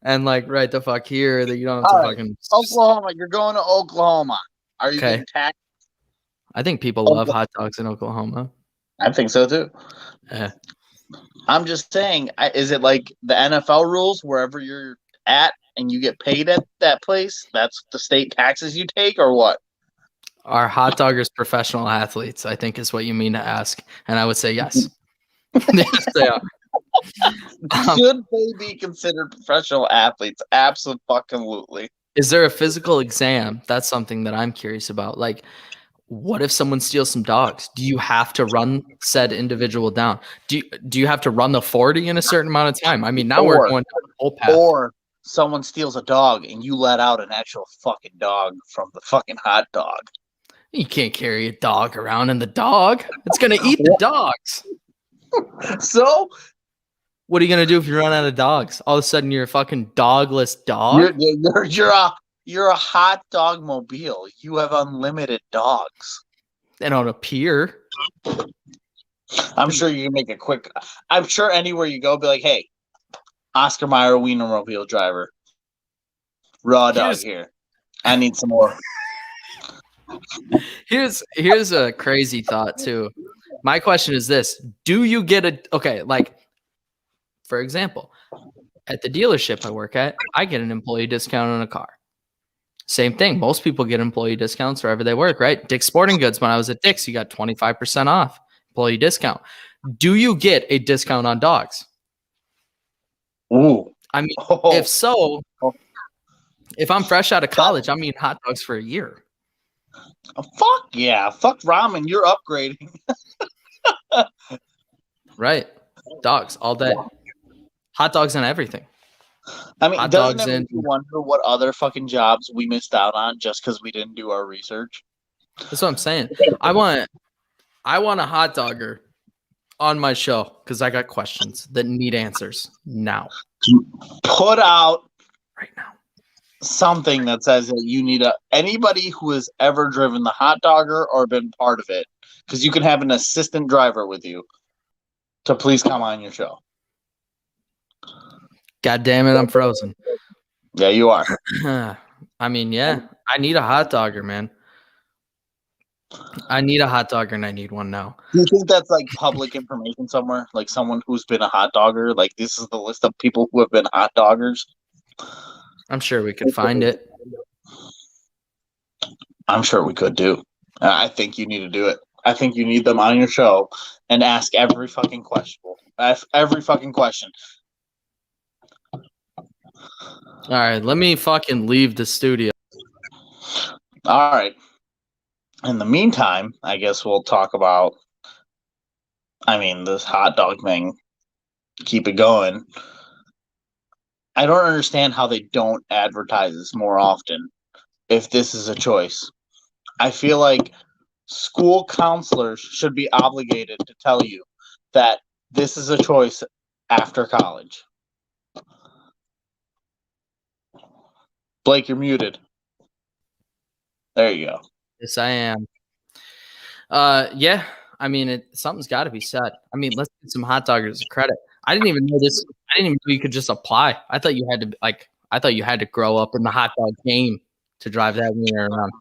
and like right the fuck here that you don't have All to right, fucking. Oklahoma. You're going to Oklahoma. Are you Okay, getting taxed? I think people love hot dogs in Oklahoma. I think so too. Eh. I'm just saying, is it like the NFL rules wherever you're at and you get paid at that place? That's the state taxes you take, or what? Are hot doggers professional athletes? I think is what you mean to ask, and I would say yes. Yes, they are. Should they be considered professional athletes? Absolutely. Is there a physical exam? That's something that I'm curious about. Like, what if someone steals some dogs? Do you have to run said individual down? Do you have to run the 40 in a certain amount of time? I mean, now we're going down the whole path. Or someone steals a dog and you let out an actual fucking dog from the fucking hot dog. You can't carry a dog around in the dog. It's gonna eat the dogs. So what are you gonna do if you run out of dogs? All of a sudden, you're a fucking dogless dog. You're a hot dog mobile. You have unlimited dogs. They don't appear. I'm sure you can make a quick. I'm sure anywhere you go, be like, hey, Oscar Mayer Wiener mobile driver, raw dog here. I need some more. Here's a crazy thought too. My question is this: do you get like, for example, at the dealership I work at, I get an employee discount on a car. Same thing. Most people get employee discounts wherever they work, right? Dick's Sporting Goods. When I was at Dick's, you got 25% off employee discount. Do you get a discount on dogs? Ooh. I mean, if so, if I'm fresh out of college, I'm eating hot dogs for a year. Fuck yeah. Fuck ramen. You're upgrading. Right. Dogs all day. Hot dogs and everything. I mean, hot doesn't dogs it make you wonder what other fucking jobs we missed out on just because we didn't do our research? That's what I'm saying. I want a hot dogger on my show because I got questions that need answers now. Put out right now something that says that you need anybody who has ever driven the hot dogger or been part of it, because you can have an assistant driver with you, to please come on your show. God damn it, I'm frozen. Yeah, you are. I mean, yeah, I need a hot dogger, man. I need a hot dogger and I need one now. Do you think that's like public information somewhere? Like someone who's been a hot dogger? Like this is the list of people who have been hot doggers? I'm sure we could find it. I'm sure we could do. I think you need to do it. I think you need them on your show and ask every fucking question. Every fucking question. All right, let me fucking leave the studio. All right. In the meantime, I guess we'll talk about, this hot dog thing. Keep it going. I don't understand how they don't advertise this more often if this is a choice. I feel like school counselors should be obligated to tell you that this is a choice after college. Blake, you're muted. There you go. Yes, I am. Yeah, I mean, something's got to be said. I mean, let's get some hot doggers credit. I didn't even know this. I didn't even know you could just apply. I thought you had to I thought you had to grow up in the hot dog game to drive that wiener around.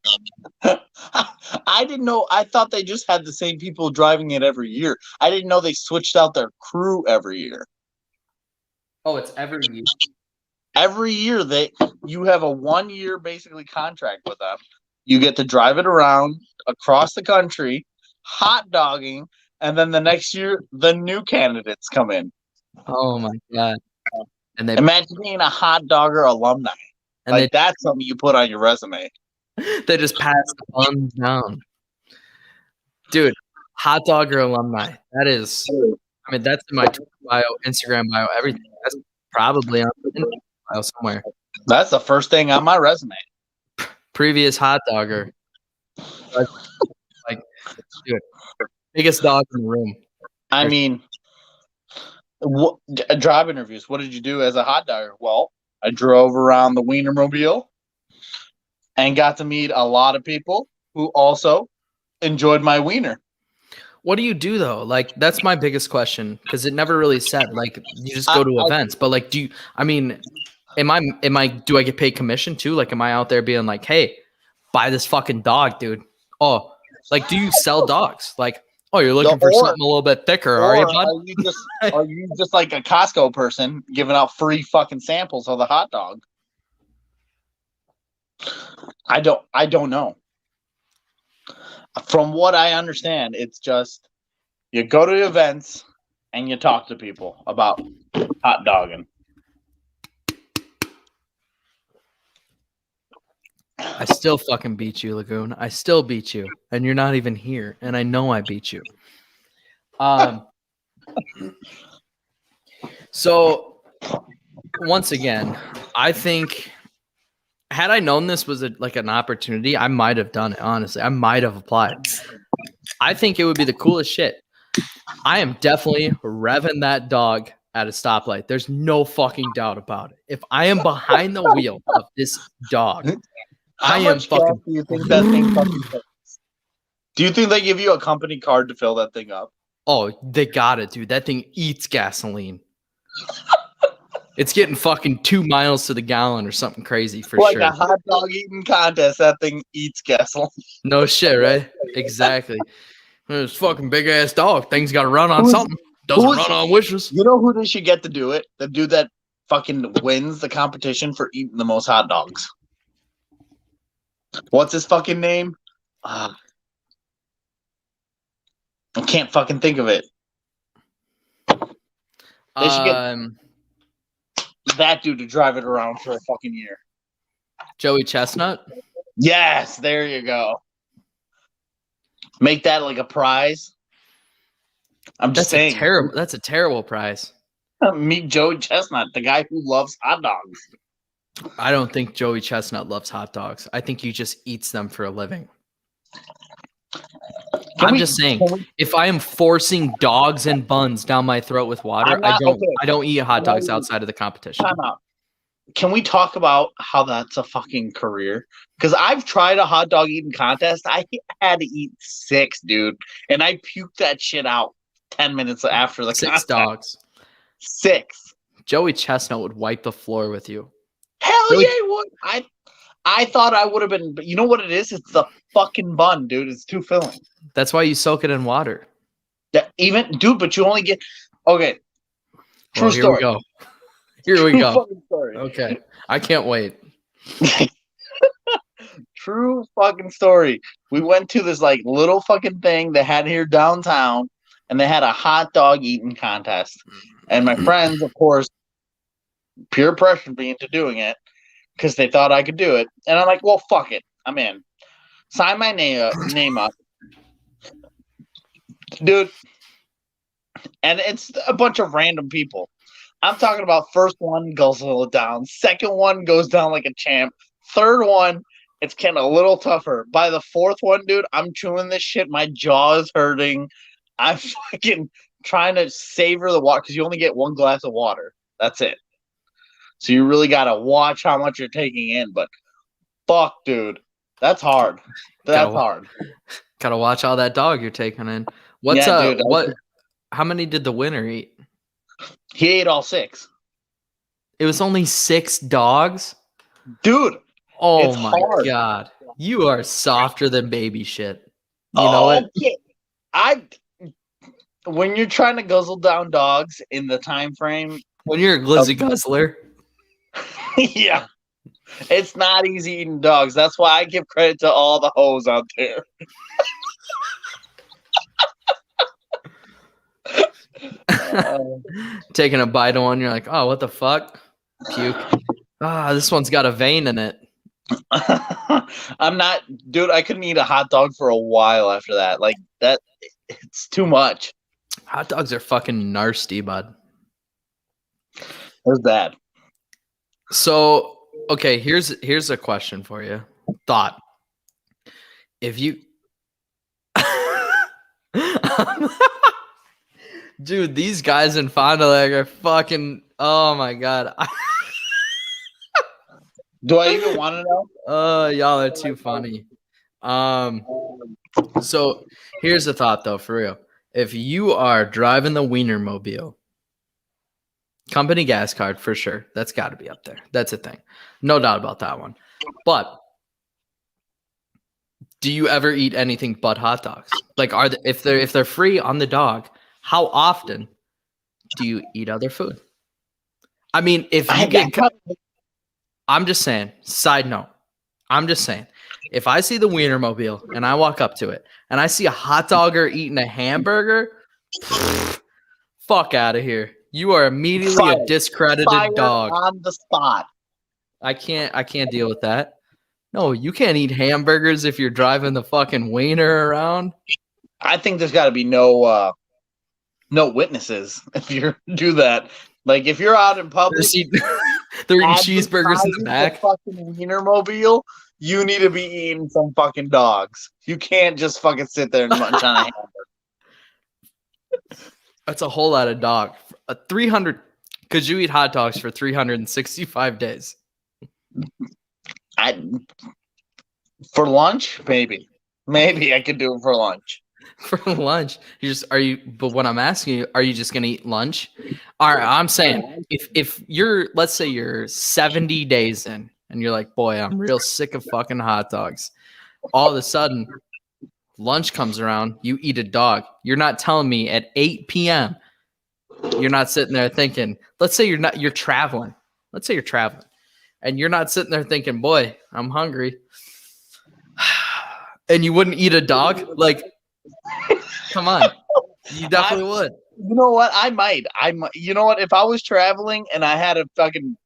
I didn't know. I thought they just had the same people driving it every year. I didn't know they switched out their crew every year. Oh, it's every year. Every year you have a 1 year basically contract with them. You get to drive it around across the country, hot dogging, and then the next year the new candidates come in. Oh my god! And imagine being a hot dogger alumni. And that's something you put on your resume. They just pass the buns down, dude. Hot dogger alumni. That is. I mean, that's in my Twitter bio, Instagram bio, everything. That's probably on the bio somewhere. That's the first thing on my resume. Previous hot dogger. Like, dude, biggest dog in the room. I mean, job interviews. What did you do as a hot dogger? Well, I drove around the Wienermobile and got to meet a lot of people who also enjoyed my wiener. What do you do though? Like, that's my biggest question because it never really said. Like, you just go to events, but like, Am I do I get paid commission too? Like, am I out there being like, hey, buy this fucking dog, dude? Oh, like, do you sell dogs? Like, oh, you're looking for something a little bit thicker, are you, Or bud? are you just like a Costco person giving out free fucking samples of the hot dog? I don't know. From what I understand, it's just you go to events and you talk to people about hot dogging. I still fucking beat you, Lagoon. I still beat you, and you're not even here, and I know I beat you. So once again, I think had I known this was like an opportunity, I might have done it. Honestly, I might have applied. I think it would be the coolest shit. I am definitely revving that dog at a stoplight. There's no fucking doubt about it. If I am behind the wheel of this dog, How much gas do you think that thing fucking takes? Do you think they give you a company card to fill that thing up? Oh, they got it, dude. That thing eats gasoline. It's getting fucking 2 miles to the gallon or something crazy for like sure. Like a hot dog eating contest, that thing eats gasoline. No shit, right? Exactly. This fucking big ass dog. Thing's got to run on something. Doesn't run on wishes. You know who they should get to do it? The dude that fucking wins the competition for eating the most hot dogs. What's his fucking name? I can't fucking think of it. They should get that dude to drive it around for a fucking year. Joey Chestnut? Yes, there you go. Make that like a prize. I'm just saying. That's a terrible prize. Meet Joey Chestnut, the guy who loves hot dogs. I don't think Joey Chestnut loves hot dogs. I think he just eats them for a living. I'm just saying, if I am forcing dogs and buns down my throat with water, I don't eat hot dogs outside of the competition. Can we talk about how that's a fucking career? Because I've tried a hot dog eating contest. I had to eat 6, dude. And I puked that shit out 10 minutes after the 6 contest. Dogs. 6. Joey Chestnut would wipe the floor with you. Hell yeah, he would. I thought I would have been, but you know what it is? It's the fucking bun, dude. It's too filling. That's why you soak it in water. Dude, but you only get, okay. True story. Here we go. Okay. I can't wait. True fucking story. We went to this like little fucking thing they had here downtown, and they had a hot dog eating contest. And my friends, of course, peer pressure me into doing it because they thought I could do it. And I'm like, well, fuck it. I'm in. Sign my name up. Dude. And it's a bunch of random people. I'm talking about first one goes a little down. Second one goes down like a champ. Third one, it's kind of a little tougher. By the fourth one, dude, I'm chewing this shit. My jaw is hurting. I'm fucking trying to savor the water because you only get 1 glass of water. That's it. So you really got to watch how much you're taking in. But fuck, dude. That's hard. Hard. Got to watch all that dog you're taking in. What's dude, how many did the winner eat? He ate all 6. It was only 6 dogs? Dude. Oh my God. You are softer than baby shit. You know what? When you're trying to guzzle down dogs in the time frame. When you're a glizzy guzzler. Yeah. It's not easy eating dogs. That's why I give credit to all the hoes out there. Taking a bite of one, you're like, oh, what the fuck? Puke. This one's got a vein in it. I'm not, dude. I couldn't eat a hot dog for a while after that. Like that, it's too much. Hot dogs are fucking nasty, bud. What's that? So, okay, here's a question for you. Thought. If you dude, these guys in Fond du Lac are fucking, oh my God. Do I even want to know? Y'all are too funny. So here's the thought though, for real. If you are driving the Wiener Mobile Company gas card for sure. That's got to be up there. That's a thing. No doubt about that one. But do you ever eat anything but hot dogs? Like, if they're free on the dog, how often do you eat other food? I mean, if you get, I'm just saying. Side note, I'm just saying. If I see the Wienermobile and I walk up to it and I see a hot dogger eating a hamburger, fuck out of here. You are immediately a discredited dog. On the spot. I can't deal with that. No, you can't eat hamburgers if you're driving the fucking wiener around. I think there's got to be no witnesses if you do that. Like if you're out in public, they're eating cheeseburgers in the back. Fucking Wienermobile, you need to be eating some fucking dogs. You can't just fucking sit there and munch on a hamburger. That's a whole lot of dog. 300. Could you eat hot dogs for 365 days? For lunch, maybe I could do it for lunch. For lunch, but what I'm asking you, are you just gonna eat lunch? All right, I'm saying if you're, let's say you're 70 days in and you're like, boy, I'm real sick of fucking hot dogs. All of a sudden, lunch comes around, you eat a dog. You're not telling me at 8 p.m. you're not sitting there thinking, let's say you're traveling. Let's say you're traveling and you're not sitting there thinking, boy, I'm hungry. And you wouldn't eat a dog? Like, come on. You definitely would. You know what? I might. You know what? If I was traveling and I had to fucking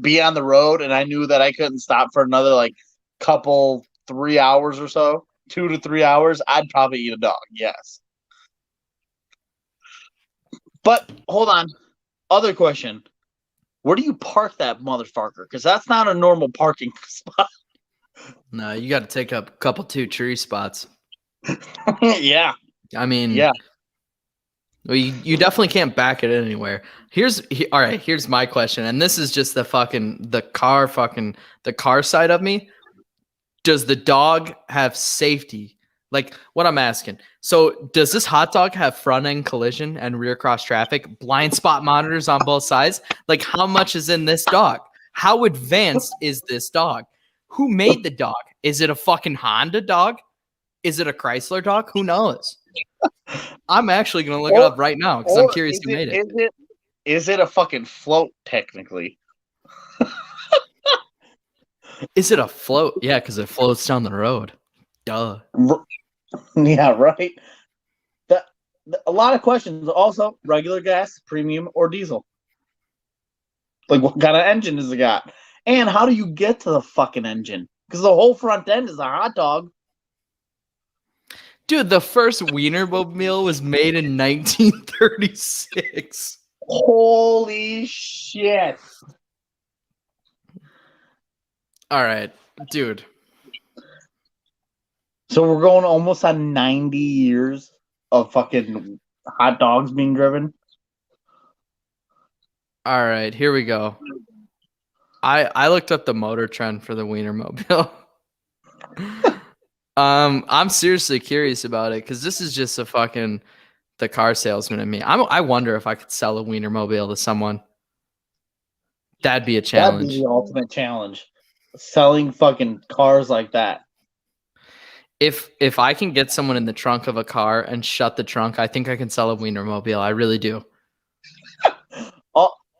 be on the road and I knew that I couldn't stop for another like couple 3 hours or so, 2 to 3 hours, I'd probably eat a dog. Yes. But hold on. Other question. Where do you park that motherfucker? Because that's not a normal parking spot. No, you got to take up a couple 2 tree spots. Yeah. I mean, yeah. Well, you definitely can't back it anywhere. All right, here's my question. And this is just the car side of me. Does the dog have safety? Like what I'm asking. So does this hot dog have front end collision and rear cross traffic, blind spot monitors on both sides? Like how much is in this dog? How advanced is this dog? Who made the dog? Is it a fucking Honda dog? Is it a Chrysler dog? Who knows? I'm actually going to look it up right now because I'm curious who made it. Is it a fucking float technically? Is it a float? Yeah, because it floats down the road. Duh. Yeah, right. A lot of questions. Also, regular gas, premium, or diesel. Like, what kind of engine has it got? And how do you get to the fucking engine? Because the whole front end is a hot dog. Dude, the first Wienermobile was made in 1936. Holy shit. All right, dude. So we're going almost on 90 years of fucking hot dogs being driven. All right, here we go. I looked up the motor trend for the Wienermobile. I'm seriously curious about it because this is just the car salesman in me. I wonder if I could sell a Wienermobile to someone. That'd be a challenge. That'd be the ultimate challenge. Selling fucking cars like that. If I can get someone in the trunk of a car and shut the trunk, I think I can sell a Wienermobile. I really do.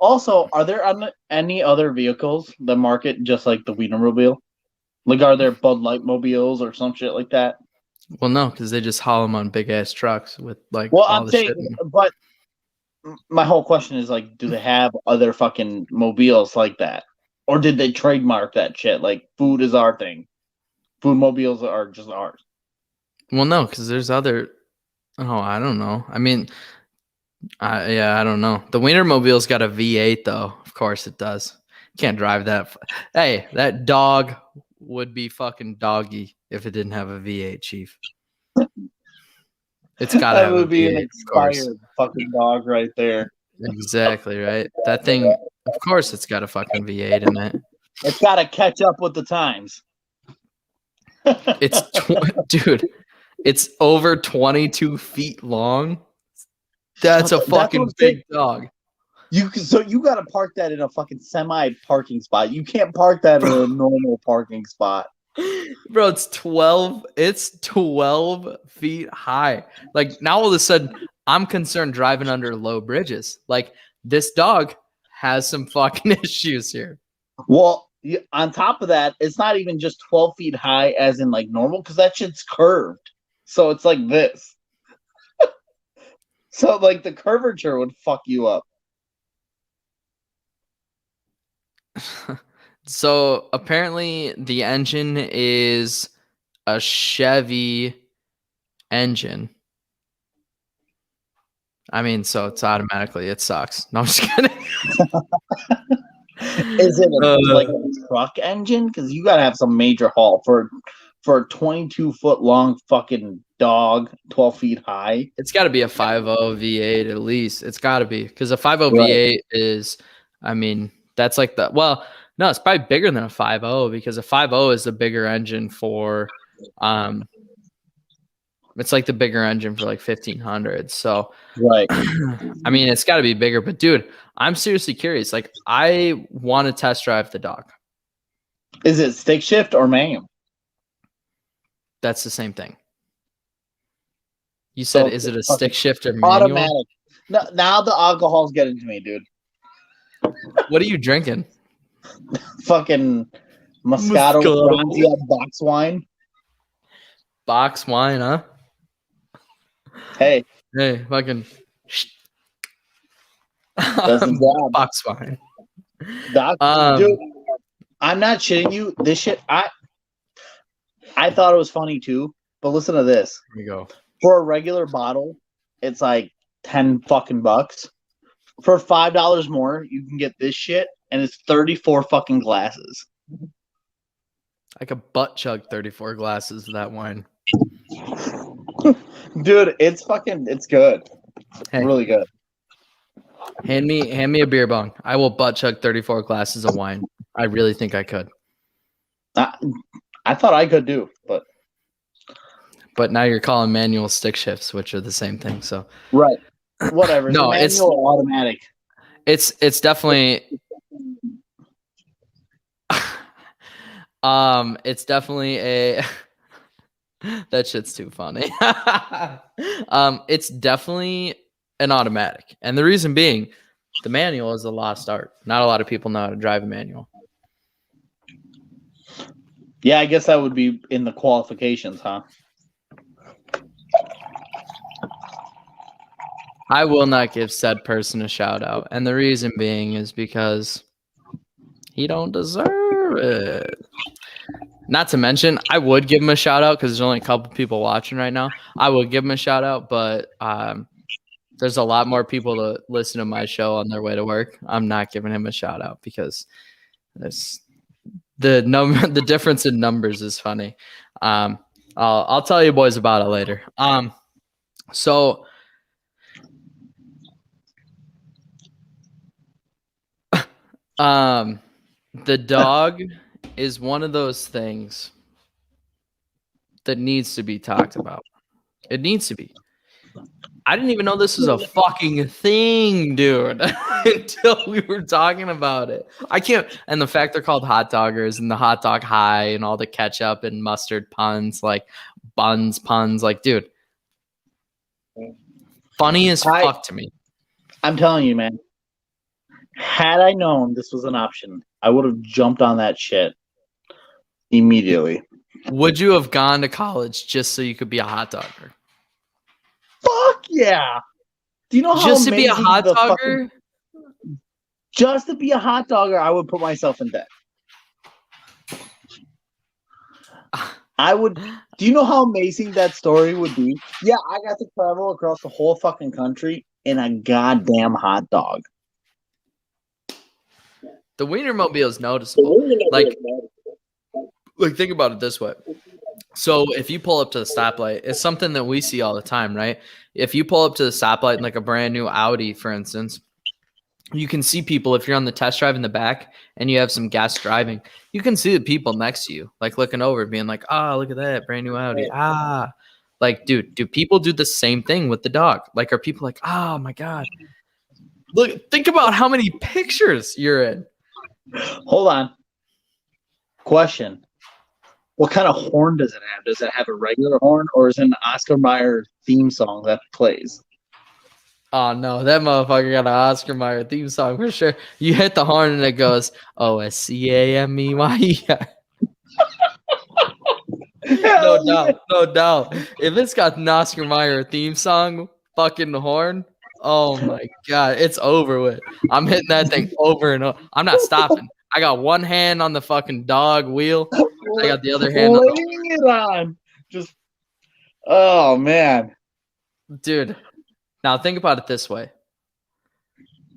Also, are there any other vehicles that market just like the Wienermobile? Like, are there Bud Light mobiles or some shit like that? Well, no, because they just haul them on big ass trucks with like. Well, I'm saying, but my whole question is like, do they have other fucking mobiles like that, or did they trademark that shit? Like, food is our thing. Food mobiles are just ours. Well, no, because there's other. Oh, I don't know. I mean, I don't know. The Wienermobile's got a V8 though. Of course it does. Can't drive that. Hey, that dog would be fucking doggy if it didn't have a V8, Chief. It's got to have a V8, an expired fucking dog right there. Exactly right. That thing, of course, it's got a fucking V8 in it. It's got to catch up with the times. Dude, it's over 22 feet long. That's a fucking big dog. So you got to park that in a fucking semi parking spot. You can't park that in a normal parking spot. Bro, it's 12. It's 12 feet high. Like now all of a sudden, I'm concerned driving under low bridges. Like this dog has some fucking issues here. Well, on top of that, it's not even just 12 feet high as in like normal because that shit's curved. So it's like this. So like the curvature would fuck you up. So apparently the engine is a Chevy engine. I mean, so it's automatically it sucks. No, I'm just kidding. Is it like a truck engine? Because you gotta have some major haul for a 22-foot long fucking dog, 12 feet high. It's got to be a 5.0 V8 at least. It's got to be because a 5.0 Right. V8 is, I mean, that's like the no, it's probably bigger than a 5.0 because a 5.0 is the bigger engine for, it's like the bigger engine for like 1500. So, Right. I mean, it's got to be bigger. But dude, I'm seriously curious. Like, I want to test drive the dog. Is it stick shift or manual? That's the same thing. You said, is it a stick shift or manual? Automatic. No, now the alcohol's getting to me, dude. What are you drinking? Fucking Moscato Franzia box wine. Box wine, huh? Hey, fucking box wine. Dude, I'm not shitting you. This shit, I thought it was funny too. But listen to this. Here we go. For a regular bottle, it's like 10 fucking bucks. For $5 more, you can get this shit, and it's 34 fucking glasses. I could butt chug 34 glasses of that wine. Dude, it's good. Hey, really good. Hand me a beer bong. I will butt chug 34 glasses of wine. I really think I could. I thought I could do, but now you're calling manual stick shifts, which are the same thing. So right, whatever. No, it's manual or automatic. It's definitely it's definitely a that shit's too funny. It's definitely an automatic. And the reason being, the manual is a lost art. Not a lot of people know how to drive a manual. Yeah, I guess that would be in the qualifications, huh? I will not give said person a shout out. And the reason being is because he don't deserve it. Not to mention, I would give him a shout out because there's only a couple people watching right now. I would give him a shout out, but there's a lot more people to listen to my show on their way to work. I'm not giving him a shout out because there's the difference in numbers is funny. I'll tell you boys about it later. So the dog is one of those things that needs to be talked about. It needs to be. I didn't even know this was a fucking thing, dude, until we were talking about it. I can't. And the fact they're called hot doggers and the hot dog high and all the ketchup and mustard puns, like buns puns, like, dude, funny as fuck to me. I'm telling you, man. Had I known this was an option, I would have jumped on that shit immediately. Would you have gone to college just so you could be a hot dogger? Fuck yeah! Do you know how just to be a hot dogger? Just to be a hot dogger, I would put myself in debt. I would. Do you know how amazing that story would be? Yeah, I got to travel across the whole fucking country in a goddamn hot dog. The Wienermobile is noticeable. Like, think about it this way. So if you pull up to the stoplight, it's something that we see all the time, right? If you pull up to the stoplight in like a brand new Audi, for instance, you can see people, if you're on the test drive in the back and you have some guests driving, you can see the people next to you, like looking over, being like, oh, look at that brand new Audi. Like, dude, do people do the same thing with the dog? Like, are people like, oh my God, Look, think about how many pictures you're in. Hold on. Question. What kind of horn does it have? Does it have a regular horn or is it an Oscar Mayer theme song that plays? Oh no, that motherfucker got an Oscar Mayer theme song for sure. You hit the horn and it goes OSCAMEY. No doubt, no doubt. If it's got an Oscar Mayer theme song, fucking horn, oh my god, it's over with. I'm hitting that thing over and over. I'm not stopping. I got one hand on the fucking dog wheel. I got the other hand on the laying it on. Just oh man. dude. Now think about it this way.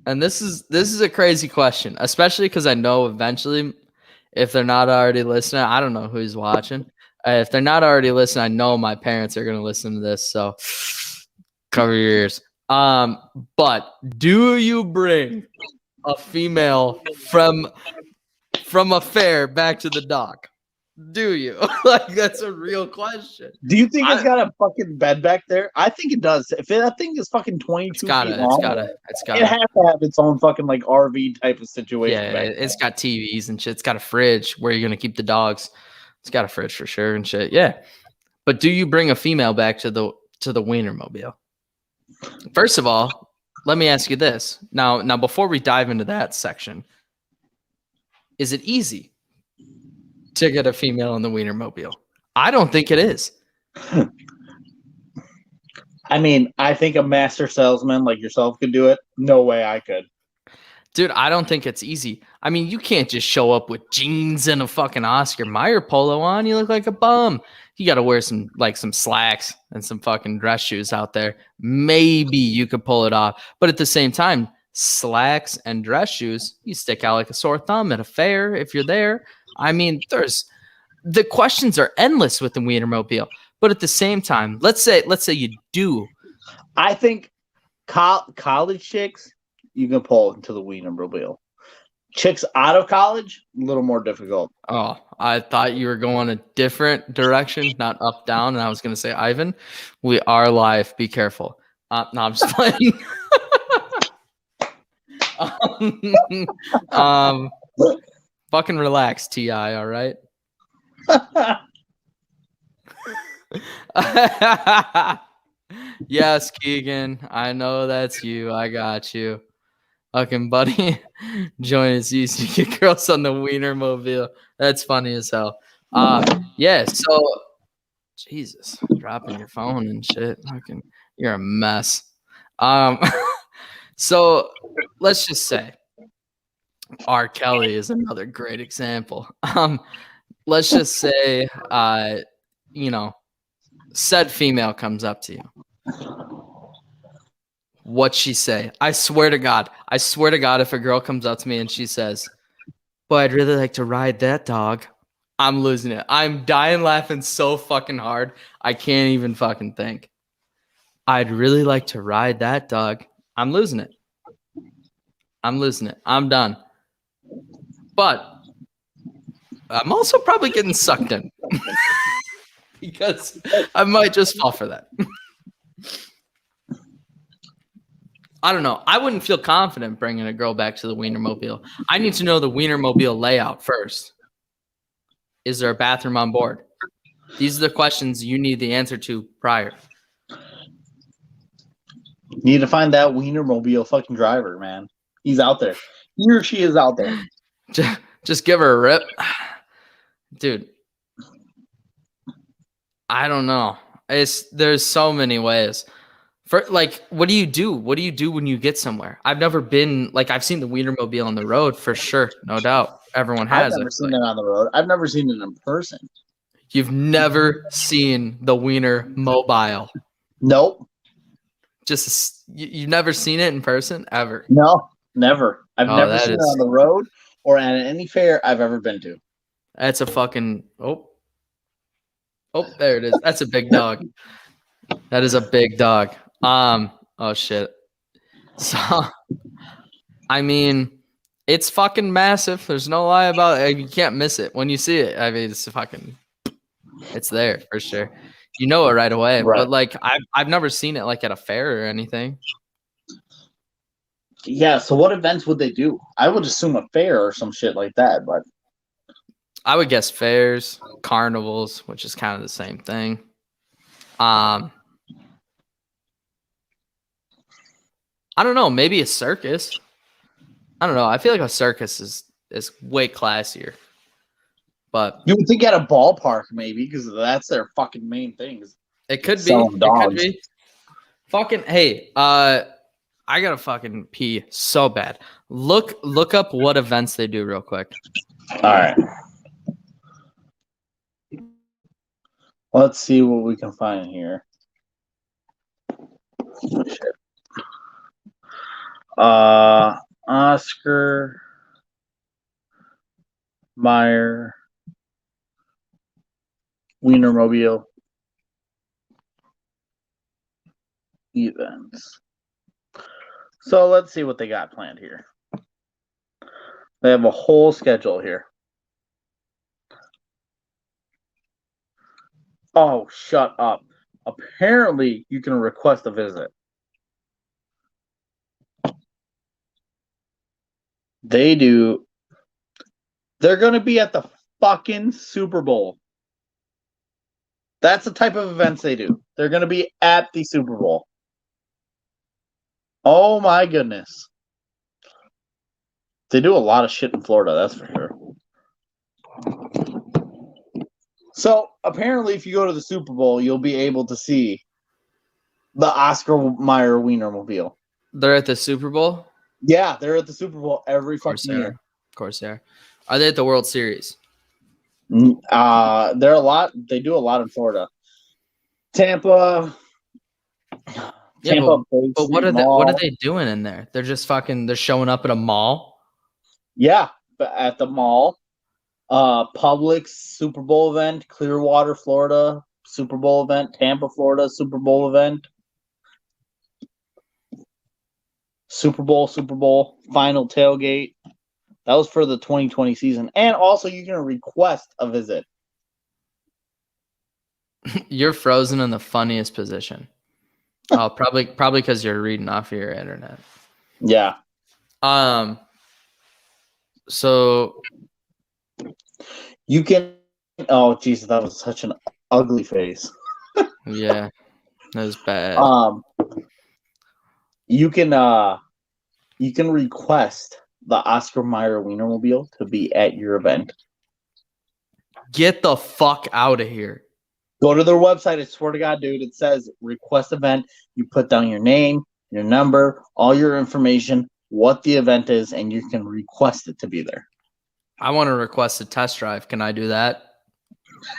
And this is a crazy question, especially because I know eventually, if they're not already listening, I don't know who's watching. If they're not already listening, I know my parents are gonna listen to this. So cover your ears. But do you bring a female from a fair back to the dock? Do you? Like, that's a real question. Do you think it's got a fucking bed back there? I think it does. If that thing is fucking 22 feet long, it's it gotta has to have its own fucking like RV type of situation. Yeah, it's got TVs and shit. It's got a fridge where you're gonna keep the dogs. It's got a fridge for sure and shit. Yeah. But do you bring a female back to the Wienermobile? First of all, let me ask you this. Now before we dive into that section, is it easy to get a female in the Wienermobile? I don't think it is. I mean, I think a master salesman like yourself could do it. No way I could. Dude, I don't think it's easy. I mean, you can't just show up with jeans and a fucking Oscar Mayer polo on. You look like a bum. You got to wear some slacks and some fucking dress shoes out there. Maybe you could pull it off. But at the same time, slacks and dress shoes, you stick out like a sore thumb at a fair if you're there. I mean, the questions are endless with the Wienermobile. But at the same time, let's say you do. I think college chicks, you can pull into the Wienermobile. Chicks out of college, a little more difficult. Oh, I thought you were going a different direction, not up, down. And I was going to say, Ivan, we are live. Be careful. No, I'm just playing. Fucking relax, T.I., all right? Yes, Keegan, I know that's you. I got you. Fucking buddy, join us. You get girls on the Wienermobile. That's funny as hell. Yeah, so Jesus, dropping your phone and shit. Fucking, you're a mess. So let's just say R. Kelly is another great example. Let's just say said female comes up to you. What'd she say? I swear to God, if a girl comes up to me and she says, "Boy, I'd really like to ride that dog," I'm losing it. I'm dying laughing so fucking hard. I can't even fucking think. I'd really like to ride that dog. I'm losing it. I'm done. But I'm also probably getting sucked in because I might just fall for that. I don't know. I wouldn't feel confident bringing a girl back to the Wienermobile. I need to know the Wienermobile layout first. Is there a bathroom on board? These are the questions you need the answer to prior. Need to find that Wienermobile fucking driver, man. He's out there. He or she is out there. Just give her a rip. Dude, I don't know. There's so many ways. What do you do? What do you do when you get somewhere? I've never been, I've seen the Wienermobile on the road for sure, no doubt. Everyone has I've never seen it on the road. I've never seen it in person. You've never seen the Wienermobile? Nope. You've never seen it in person ever? No, never. I've never seen it on the road or at any fair I've ever been to. That's a fucking oh, there it is. That's a big dog. That is a big dog. Oh shit. So, I mean, it's fucking massive. There's no lie about it. You can't miss it when you see it. I mean, it's there for sure. You know it right away. Right. But I've never seen it at a fair or anything. Yeah, so what events would they do? I would assume a fair or some shit like that, but I would guess fairs, carnivals, which is kind of the same thing. I don't know, maybe a circus. I don't know. I feel like a circus is way classier. But you would think at a ballpark maybe because that's their fucking main thing. it could be. Selling It could dogs. be. Fucking hey, I gotta fucking pee so bad. Look up what events they do real quick. All right. Let's see what we can find here. Oh, shit. Oscar Mayer Wienermobile events. So let's see what they got planned here. They have a whole schedule here. Oh, shut up. Apparently, you can request a visit. They do. They're going to be at the fucking Super Bowl. That's the type of events they do. They're going to be at the Super Bowl. Oh my goodness. They do a lot of shit in Florida, that's for sure. So apparently, if you go to the Super Bowl, you'll be able to see the Oscar Mayer Wienermobile. They're at the Super Bowl? Yeah, they're at the Super Bowl every fucking year. Of course they are. Are they at the World Series? They're a lot. They do a lot in Florida. Tampa. Yeah, but what are they doing in there? They're just they're showing up at a mall. Yeah, at the mall. Publix Super Bowl event, Clearwater, Florida Super Bowl event, Tampa, Florida Super Bowl event. Super Bowl final tailgate. That was for the 2020 season. And also you can request a visit. You're frozen in the funniest position. Oh, probably because you're reading off of your internet. Yeah. So you can. Oh Jesus, that was such an ugly face. Yeah, that was bad. You can request the Oscar Mayer Wienermobile to be at your event. Get the fuck out of here. Go to their website. I swear to God, dude, it says request event. You put down your name, your number, all your information, what the event is, and you can request it to be there. I want to request a test drive. Can I do that?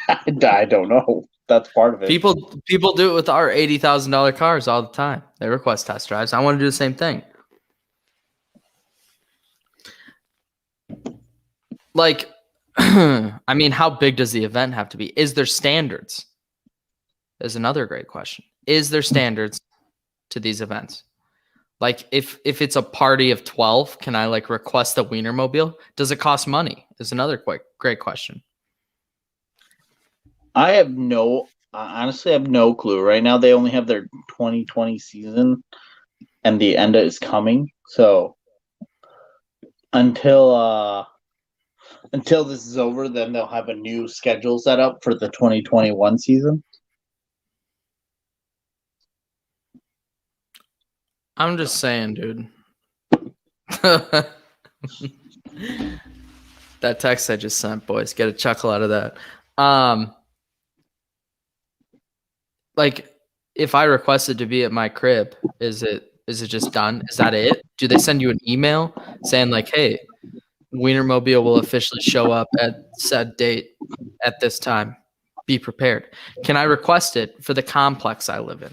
I don't know. That's part of it. People do it with our $80,000 cars all the time. They request test drives. I want to do the same thing. Like, I mean, how big does the event have to be? Is there standards? Is another great question. Is there standards to these events? Like, if it's a party of 12, can I like request a Wienermobile? Does it cost money? Is another great question. I honestly have no clue. Right now, they only have their 2020 season, and the end is coming. So until this is over, then they'll have a new schedule set up for the 2021 season. I'm just saying, dude. That text I just sent, boys, get a chuckle out of that. Like, if I requested to be at my crib, is it just done? Is that it? Do they send you an email saying like, hey, Wienermobile will officially show up at said date at this time. Be prepared. Can I request it for the complex I live in?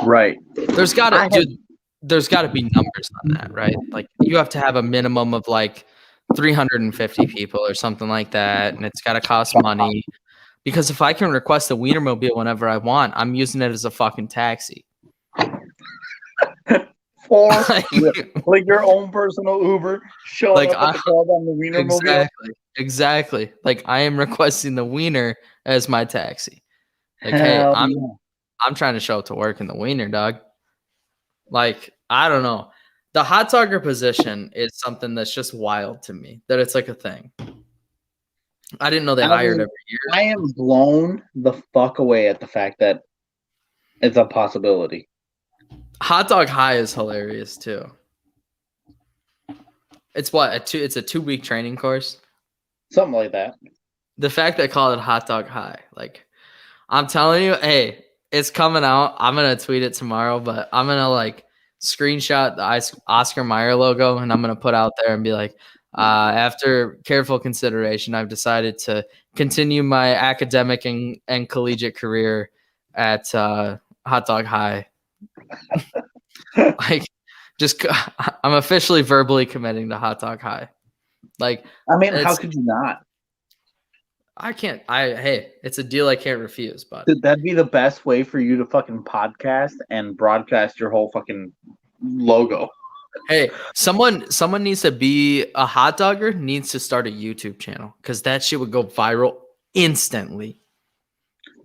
Right. There's got to be numbers on that, right? Like, you have to have a minimum of like 350 people or something like that, and it's got to cost money. Because if I can request a Wienermobile whenever I want, I'm using it as a fucking taxi. Or like your own personal Uber showing up at the club on the Wienermobile. Exactly. Like, I am requesting the Wiener as my taxi. Like, hey, I'm trying to show up to work in the Wiener, dog. Like, I don't know. The hot dogger position is something that's just wild to me, that it's like a thing. I didn't know they hired every year. I am blown the fuck away at the fact that it's a possibility. Hot dog high is hilarious too. It's what it's a 2-week training course. Something like that. The fact they call it hot dog high, like I'm telling you, hey, it's coming out. I'm gonna tweet it tomorrow, but I'm gonna like screenshot the Oscar Mayer logo and I'm gonna put out there and be like, after careful consideration, I've decided to continue my academic and collegiate career at Hot Dog High. Like, just I'm officially verbally committing to Hot Dog High. Like, I mean, how could you not? I can't. Hey, it's a deal I can't refuse. But That'd be the best way for you to fucking podcast and broadcast your whole fucking logo. Hey, someone needs to be a hot dogger. Needs to start a YouTube channel because that shit would go viral instantly.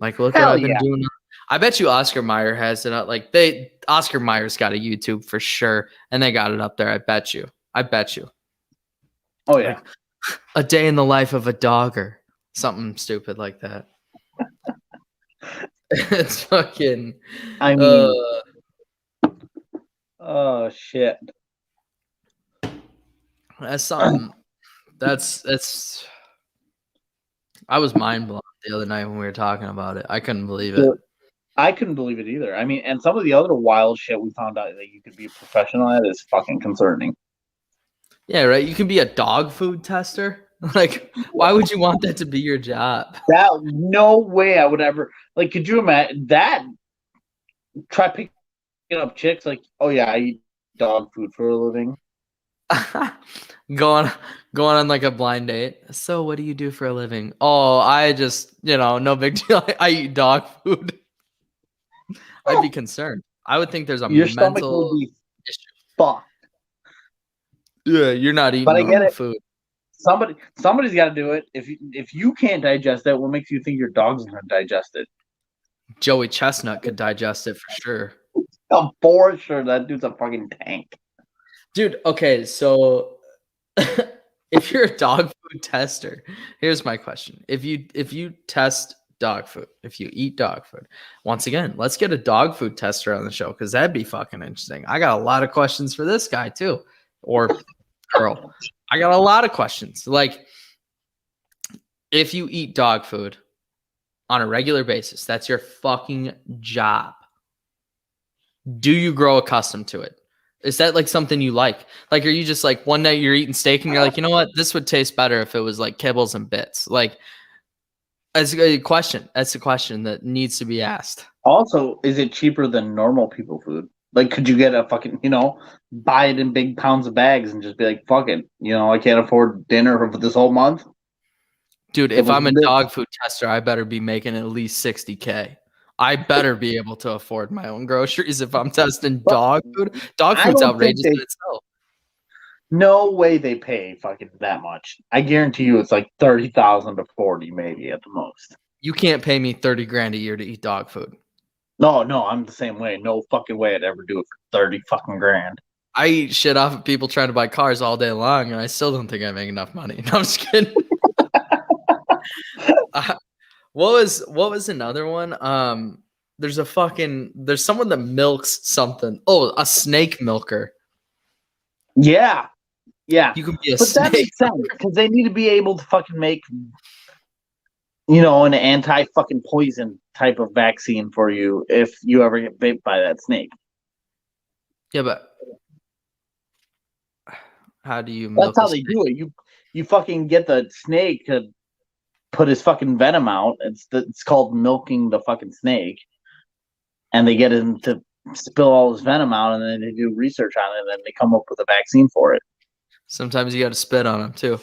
Like, look what I've been doing. I bet you Oscar Mayer has it up. Like Oscar Mayer's got a YouTube for sure, and they got it up there. I bet you. Oh yeah, like, a day in the life of a dogger, something stupid like that. It's fucking. I mean, oh shit. That's something. That's. I was mind blown the other night when we were talking about it. I couldn't believe it. I couldn't believe it either. I mean, and some of the other wild shit we found out that you could be a professional at is fucking concerning. Yeah, right. You can be a dog food tester. Like, why would you want that to be your job? No way I would ever. Like, could you imagine that? Try picking up chicks like, oh yeah, I eat dog food for a living. going on like a blind date. So what do you do for a living? Oh, I just, no big deal. I eat dog food. I'd be concerned. I would think there's a Your mental stomach would be issue. Fucked. Yeah, you're not eating normal food. Somebody's got to do it. If you can't digest it, what makes you think your dog's gonna digest it? Joey Chestnut could digest it for sure. Oh, for sure, that dude's a fucking tank. Dude, okay, so if you're a dog food tester, here's my question. If you test dog food, if you eat dog food, once again, let's get a dog food tester on the show because that'd be fucking interesting. I got a lot of questions for this guy too, or girl. I got a lot of questions. Like, if you eat dog food on a regular basis, that's your fucking job. Do you grow accustomed to it? Is that like something you like? Like, are you just like one night you're eating steak and you're like, you know what? This would taste better if it was like kibbles and bits. Like, that's a question. That's a question that needs to be asked. Also, is it cheaper than normal people food? Like, could you get a fucking, buy it in big pounds of bags and just be like, fuck it. I can't afford dinner for this whole month. Dude, if I'm a dog food tester, I better be making at least $60K. I better be able to afford my own groceries if I'm testing dog food. Dog food's outrageous in itself. No way they pay fucking that much. I guarantee you it's like 30,000 to 40 maybe at the most. You can't pay me 30 grand a year to eat dog food. No, I'm the same way. No fucking way I'd ever do it for 30 fucking grand. I eat shit off of people trying to buy cars all day long, and I still don't think I make enough money. No, I'm just kidding. What was another one? There's someone that milks something. Oh, a snake milker. Yeah. You can be a snake. That makes sense because they need to be able to fucking make, an anti-fucking poison type of vaccine for you if you ever get bit by that snake. Yeah, but how do you milk? That's how they do it. You fucking get the snake to put his fucking venom out. It's called milking the fucking snake, and they get him to spill all his venom out, and then they do research on it, and then they come up with a vaccine for it. Sometimes you got to spit on them too.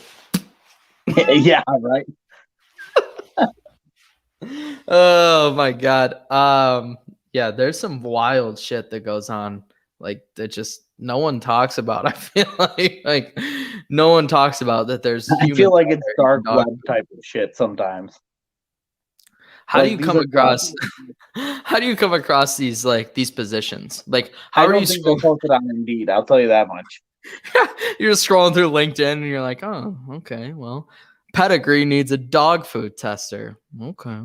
Yeah, right. Oh my god. Yeah, there's some wild shit that goes on, like, that just no one talks about. I feel like no one talks about that. I feel like it's dark web type of shit sometimes. How do you come across? How do you come across these positions? Like, how I are don't you think they scrolling? posted on Indeed. I'll tell you that much. You're scrolling through LinkedIn and you're like, oh, okay, well, pedigree needs a dog food tester. Okay.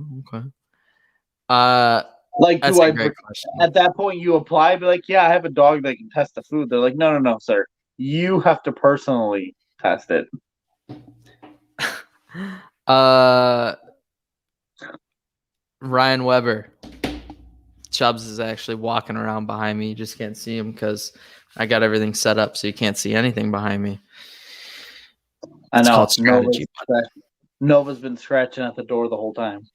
Like, That's do a I great question. at that point you apply? Be like, yeah, I have a dog that can test the food. They're like, no, sir. You have to personally test it. Ryan Weber. Chubbs is actually walking around behind me. You just can't see him because I got everything set up so you can't see anything behind me. I It's know. called strategy. Nova's been scratching at the door the whole time.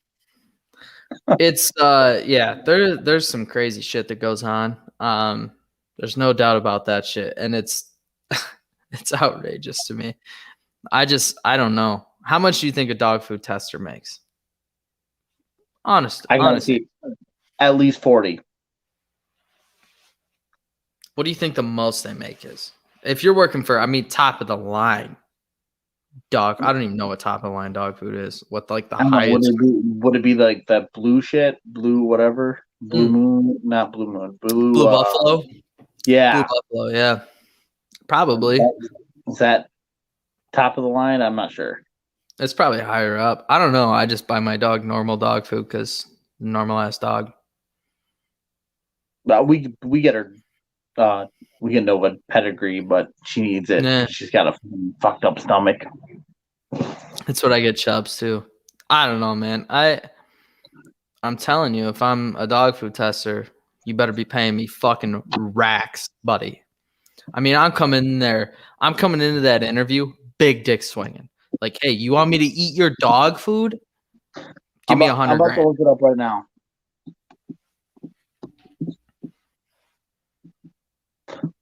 It's there's some crazy shit that goes on. There's no doubt about that shit, and it's it's outrageous to me. I don't know. How much do you think a dog food tester makes? I can Honestly. see at least 40. What do you think the most they make is? If you're working for, top of the line dog, I don't even know what top of the line dog food is. What the I don't know, highest? would it be like that blue shit, blue whatever, blue moon, not blue moon, Blue Buffalo? Yeah, Blue Buffalo, yeah. Probably. Is that top of the line? I'm not sure. It's probably higher up. I don't know. I just buy my dog normal dog food because normal ass dog. But we get her we get Nova pedigree, but she needs it. Nah. She's got a fucked up stomach. That's what I get Chubbs too. I don't know, man. I'm telling you, if I'm a dog food tester, you better be paying me fucking racks, buddy. I'm coming in there. I'm coming into that interview, big dick swinging. Like, hey, you want me to eat your dog food? Give me $100 I'm about to look it up right now.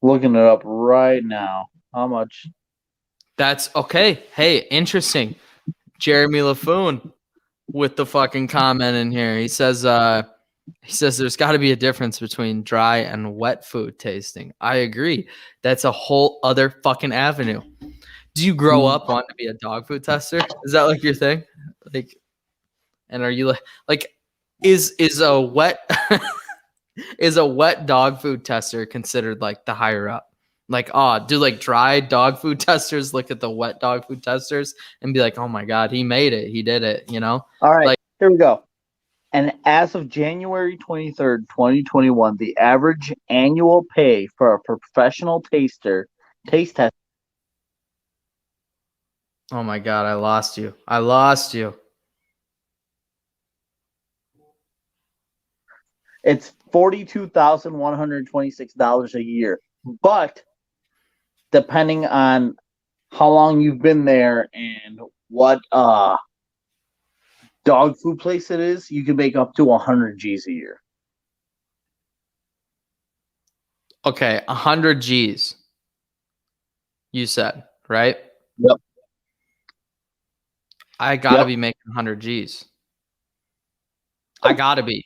Looking it up right now. How much? That's okay. Hey, interesting. Jeremy LaFoon with the fucking comment in here. He says there's got to be a difference between dry and wet food tasting. I agree. That's a whole other fucking avenue. Do you grow up wanting to be a dog food tester? Is that like your thing? Like, and are you like is a wet is a wet dog food tester considered like the higher up? Like, do like dry dog food testers look at the wet dog food testers and be like, oh my God, he made it. He did it, you know? All right, like, here we go. And as of January 23rd, 2021, the average annual pay for a professional taste tester. Oh my God, I lost you. It's $42,126 a year. But depending on how long you've been there and what dog food place it is, you can make up to 100 G's a year. Okay, 100 G's. You said, right? Yep. I gotta be making 100 G's. I gotta be.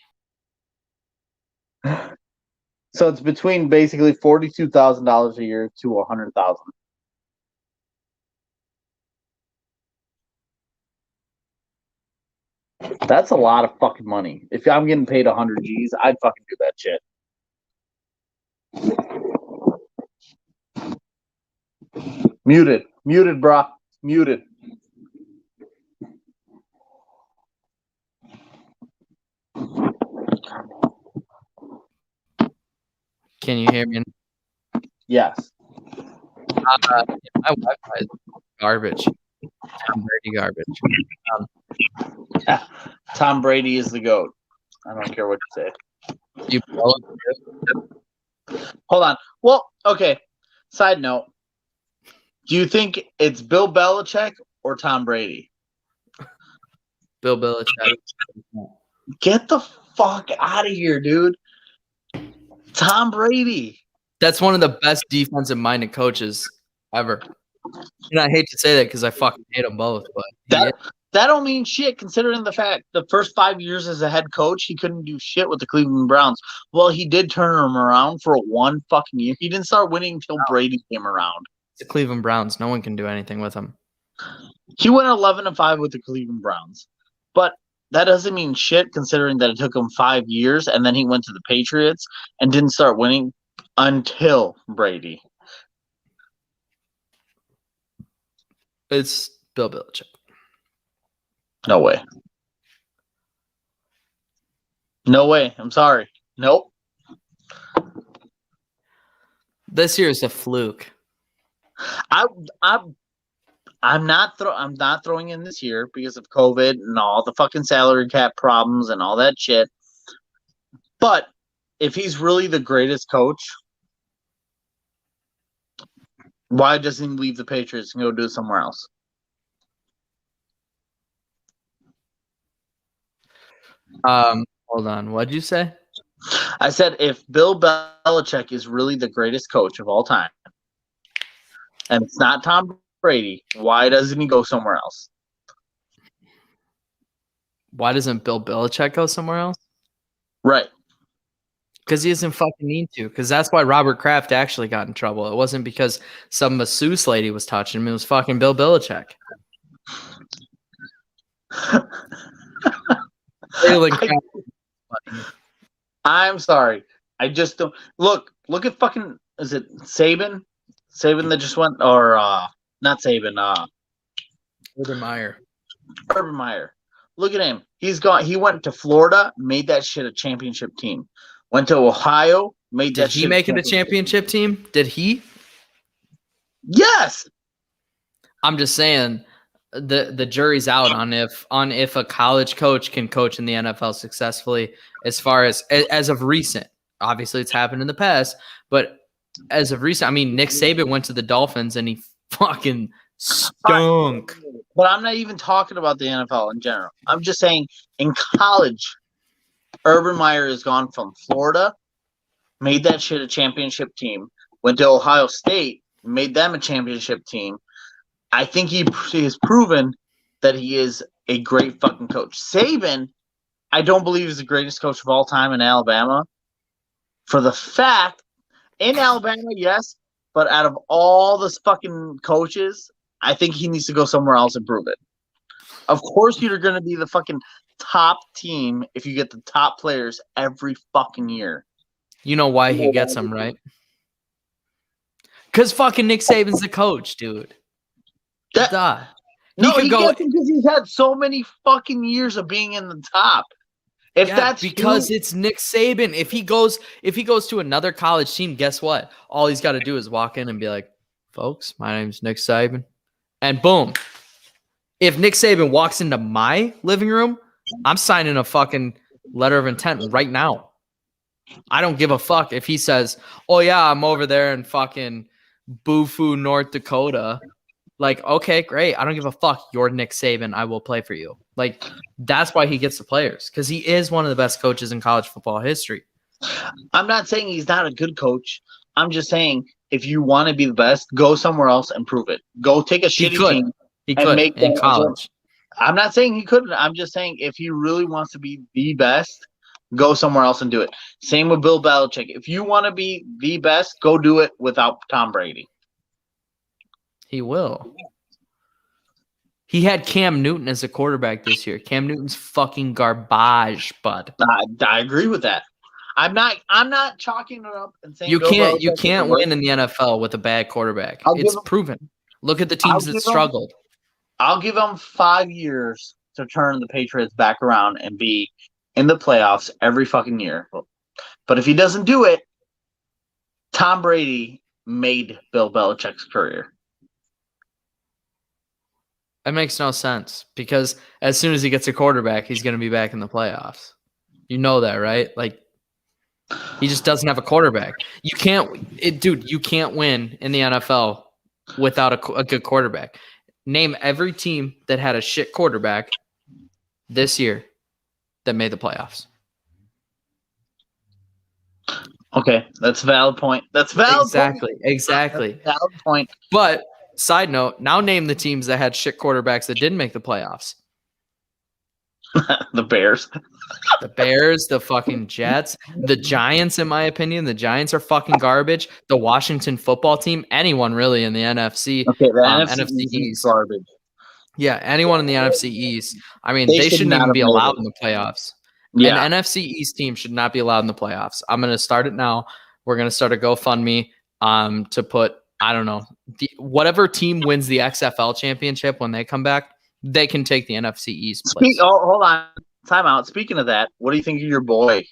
So it's between basically $42,000 a year to $100,000. That's a lot of fucking money. If I'm getting paid 100 G's, I'd fucking do that shit. Muted, bro. Muted. Can you hear me? Yes. My Wi-Fi is garbage. Tom Brady garbage. Tom Brady is the GOAT. I don't care what you say. You blow it. Hold on. Well, okay. Side note. Do you think it's Bill Belichick or Tom Brady? Bill Belichick. Get the fuck out of here, dude. Tom Brady. That's one of the best defensive-minded coaches ever. And I hate to say that because I fucking hate them both, but that don't mean shit considering the fact the first 5 years as a head coach, he couldn't do shit with the Cleveland Browns. Well, he did turn them around for one fucking year. He didn't start winning until Brady came around. The Cleveland Browns, no one can do anything with them. He went 11-5 with the Cleveland Browns. But that doesn't mean shit considering that it took him 5 years and then he went to the Patriots and didn't start winning until Brady. It's Bill Belichick. No way. No way. I'm sorry. Nope. This year is a fluke. I'm not throwing in this year because of COVID and all the fucking salary cap problems and all that shit. But if he's really the greatest coach, why doesn't he leave the Patriots and go do it somewhere else? Hold on. What'd you say? I said if Bill Belichick is really the greatest coach of all time, and it's not Tom Brady, why doesn't he go somewhere else? Why doesn't Bill Belichick go somewhere else? Right. Because he doesn't fucking need to. Because that's why Robert Kraft actually got in trouble. It wasn't because some masseuse lady was touching him. It was fucking Bill Belichick. I'm sorry. I just don't look at fucking, is it Saban? Saban that just went, or not Saban, Urban Meyer. Urban Meyer. Look at him. He went to Florida, made that shit a championship team. Went to Ohio, made that shit. Did he make it a championship team? Did he? Yes. I'm just saying the jury's out on if a college coach can coach in the NFL successfully as far as of recent. Obviously it's happened in the past, but as of recent, I mean, Nick Saban went to the Dolphins and he fucking stunk. But I'm not even talking about the NFL in general. I'm just saying in college, Urban Meyer has gone from Florida, made that shit a championship team, went to Ohio State, made them a championship team. I think he has proven that he is a great fucking coach. Saban, I don't believe is the greatest coach of all time in Alabama. For the fact, in Alabama, yes, but out of all the fucking coaches, I think he needs to go somewhere else and prove it. Of course, you're going to be the fucking top team if you get the top players every fucking year. You know why he gets them, right? Because fucking Nick Saban's the coach, dude. No, he gets him because he's had so many fucking years of being in the top. It's Nick Saban. If he goes to another college team, guess what? All he's got to do is walk in and be like, "Folks, my name's Nick Saban," and boom. If Nick Saban walks into my living room, I'm signing a fucking letter of intent right now. I don't give a fuck if he says, "Oh yeah, I'm over there in fucking Bufu, North Dakota." Like, okay, great. I don't give a fuck. You're Nick Saban. I will play for you. Like, that's why he gets the players, because he is one of the best coaches in college football history. I'm not saying he's not a good coach. I'm just saying if you want to be the best, go somewhere else and prove it. Go take a shitty team. He could in college. I'm not saying he couldn't. I'm just saying if he really wants to be the best, go somewhere else and do it. Same with Bill Belichick. If you want to be the best, go do it without Tom Brady. He will. He had Cam Newton as a quarterback this year. Cam Newton's fucking garbage, bud. I agree with that. I'm not chalking it up and saying you can't win in the NFL with a bad quarterback. It's proven. Look at the teams that struggled. I'll give him 5 years to turn the Patriots back around and be in the playoffs every fucking year. But if he doesn't do it, Tom Brady made Bill Belichick's career. That makes no sense, because as soon as he gets a quarterback, he's going to be back in the playoffs. You know that, right? Like, he just doesn't have a quarterback. You can't win in the NFL without a good quarterback. Name every team that had a shit quarterback this year that made the playoffs. Okay, that's a valid point. Exactly. Valid point. But side note, now name the teams that had shit quarterbacks that didn't make the playoffs. The Bears. The Bears, the fucking Jets, the Giants, in my opinion. The Giants are fucking garbage. The Washington football team, anyone really in the NFC. Okay, the NFC East garbage. Yeah, anyone in the NFC East. I mean, They they should shouldn't not even have be made allowed it. in the playoffs. An Yeah. NFC East team should not be allowed in the playoffs. I'm going to start it now. We're going to start a GoFundMe to put, I don't know, whatever team wins the XFL championship when they come back, they can take the NFC East place. Hold on. Time out. Speaking of that, what do you think of your boy?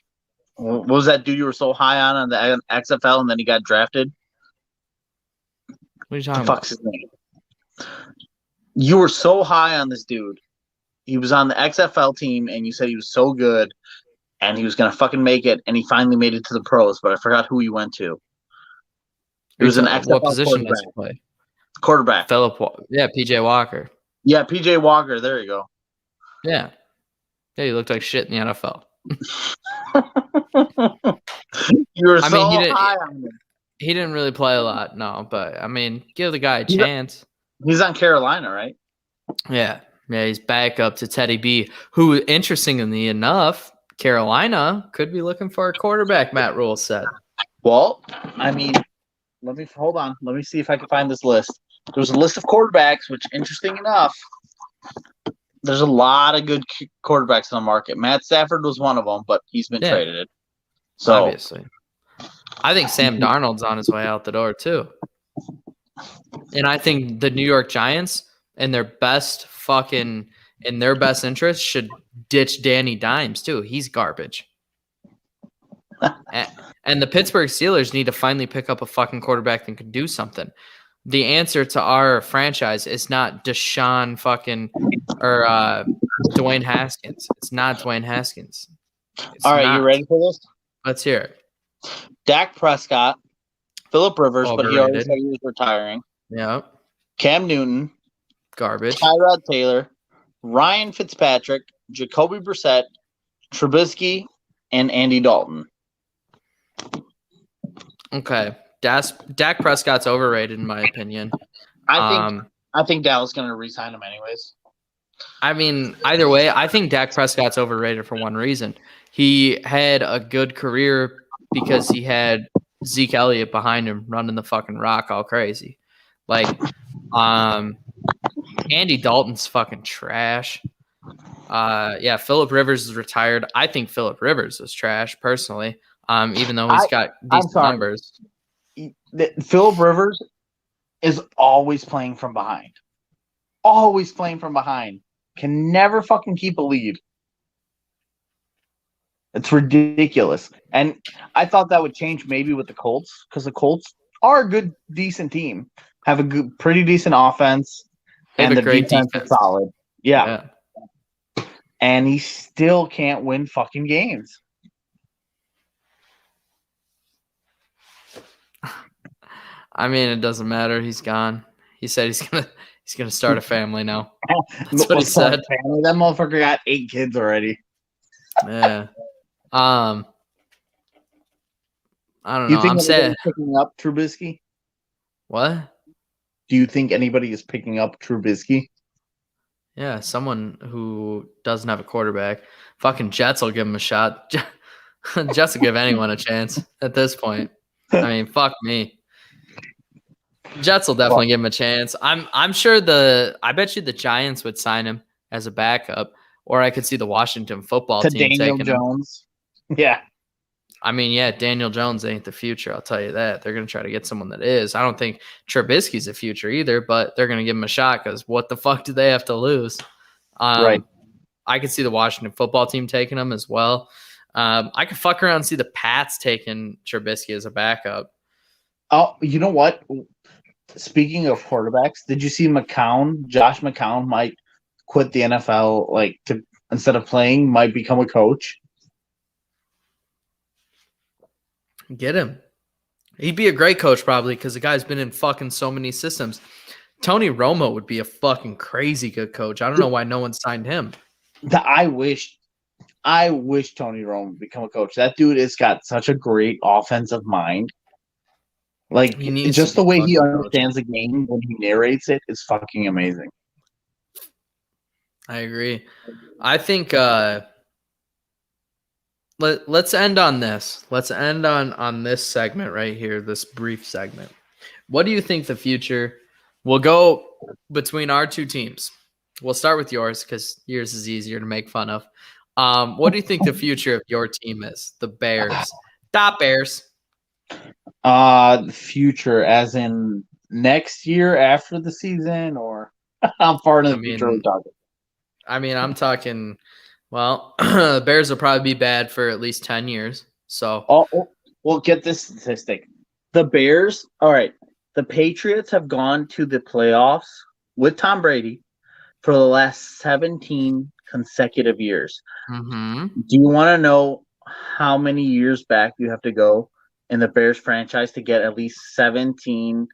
What was that dude you were so high on the XFL and then he got drafted? What are you The talking fuck's about? his name? You were so high on this dude. He was on the XFL team and you said he was so good and he was going to fucking make it and he finally made it to the pros, but I forgot who he went to. He was an What XFL position does he play? quarterback. Yeah, PJ Walker. Yeah, PJ Walker. There you go. Yeah. Yeah, he looked like shit in the NFL. You were I mean, so high on him. he didn't really play a lot, no, but I mean, give the guy a chance. He's on Carolina, right? Yeah. Yeah, he's back up to Teddy B, who, interestingly enough, Carolina could be looking for a quarterback, Matt Rule said. Well, I mean, hold on. Let me see if I can find this list. There was a list of quarterbacks, which, interesting enough, there's a lot of good quarterbacks on the market. Matt Stafford was one of them, but he's been traded. So obviously, I think Sam Darnold's on his way out the door too. And I think the New York Giants, in their best interest, should ditch Danny Dimes too. He's garbage. And the Pittsburgh Steelers need to finally pick up a fucking quarterback that can do something. The answer to our franchise is not Deshaun or Dwayne Haskins. It's not Dwayne Haskins. All right, you ready for this? Let's hear it. Dak Prescott, Phillip Rivers, Overrated. But he already said he was retiring. Yeah. Cam Newton, garbage. Tyrod Taylor, Ryan Fitzpatrick, Jacoby Brissett, Trubisky, and Andy Dalton. Okay. Dak Prescott's overrated in my opinion. I think Dallas is going to re-sign him anyways. I mean, either way, I think Dak Prescott's overrated for one reason. He had a good career because he had Zeke Elliott behind him running the fucking rock all crazy. Like, Andy Dalton's fucking trash. Yeah, Phillip Rivers is retired. I think Phillip Rivers is trash personally. Even though he's got decent numbers. Phillip Rivers is always playing from behind. Always playing from behind. Can never fucking keep a lead. It's ridiculous. And I thought that would change maybe with the Colts, because the Colts are a good, decent team. Have a good, pretty decent offense. And the great defense is solid. Yeah. And he still can't win fucking games. I mean, it doesn't matter. He's gone. He said he's gonna start a family now. That's what he said. That motherfucker got 8 kids already. Yeah. I don't know. I'm sad. Picking up Trubisky? What? Do you think anybody is picking up Trubisky? Yeah, someone who doesn't have a quarterback. Fucking Jets will give him a shot. Jets will give anyone a chance at this point. I mean, fuck me. Jets will definitely give him a chance. I'm sure I bet you the Giants would sign him as a backup, or I could see the Washington football team Daniel taking Jones. Him. Yeah. I mean, yeah, Daniel Jones ain't the future. I'll tell you that. They're going to try to get someone that is. I don't think Trubisky's the future either, but they're going to give him a shot because what the fuck do they have to lose? Right. I could see the Washington football team taking him as well. I could fuck around and see the Pats taking Trubisky as a backup. Oh, you know what? Speaking of quarterbacks, did you see Josh McCown might quit the NFL, instead of playing, might become a coach? Get him. He'd be a great coach probably because the guy's been in fucking so many systems. Tony Romo would be a fucking crazy good coach. I don't know why no one signed him. I wish Tony Romo would become a coach. That dude has got such a great offensive mind. Just the way he understands the game when he narrates it is fucking amazing. I agree. I think let's end on this. Let's end on this segment right here, this brief segment. What do you think the future will go between our two teams? We'll start with yours because yours is easier to make fun of. What do you think the future of your team is? The Bears. Stop Bears. The future, as in next year after the season, or how far in the future are we talking? I'm talking. Well, the Bears will probably be bad for at least 10 years. So, Well, get this statistic: the Bears. All right, the Patriots have gone to the playoffs with Tom Brady for the last 17 consecutive years. mm-hmm. Do you want to know how many years back you have to go in the Bears franchise to get at least 17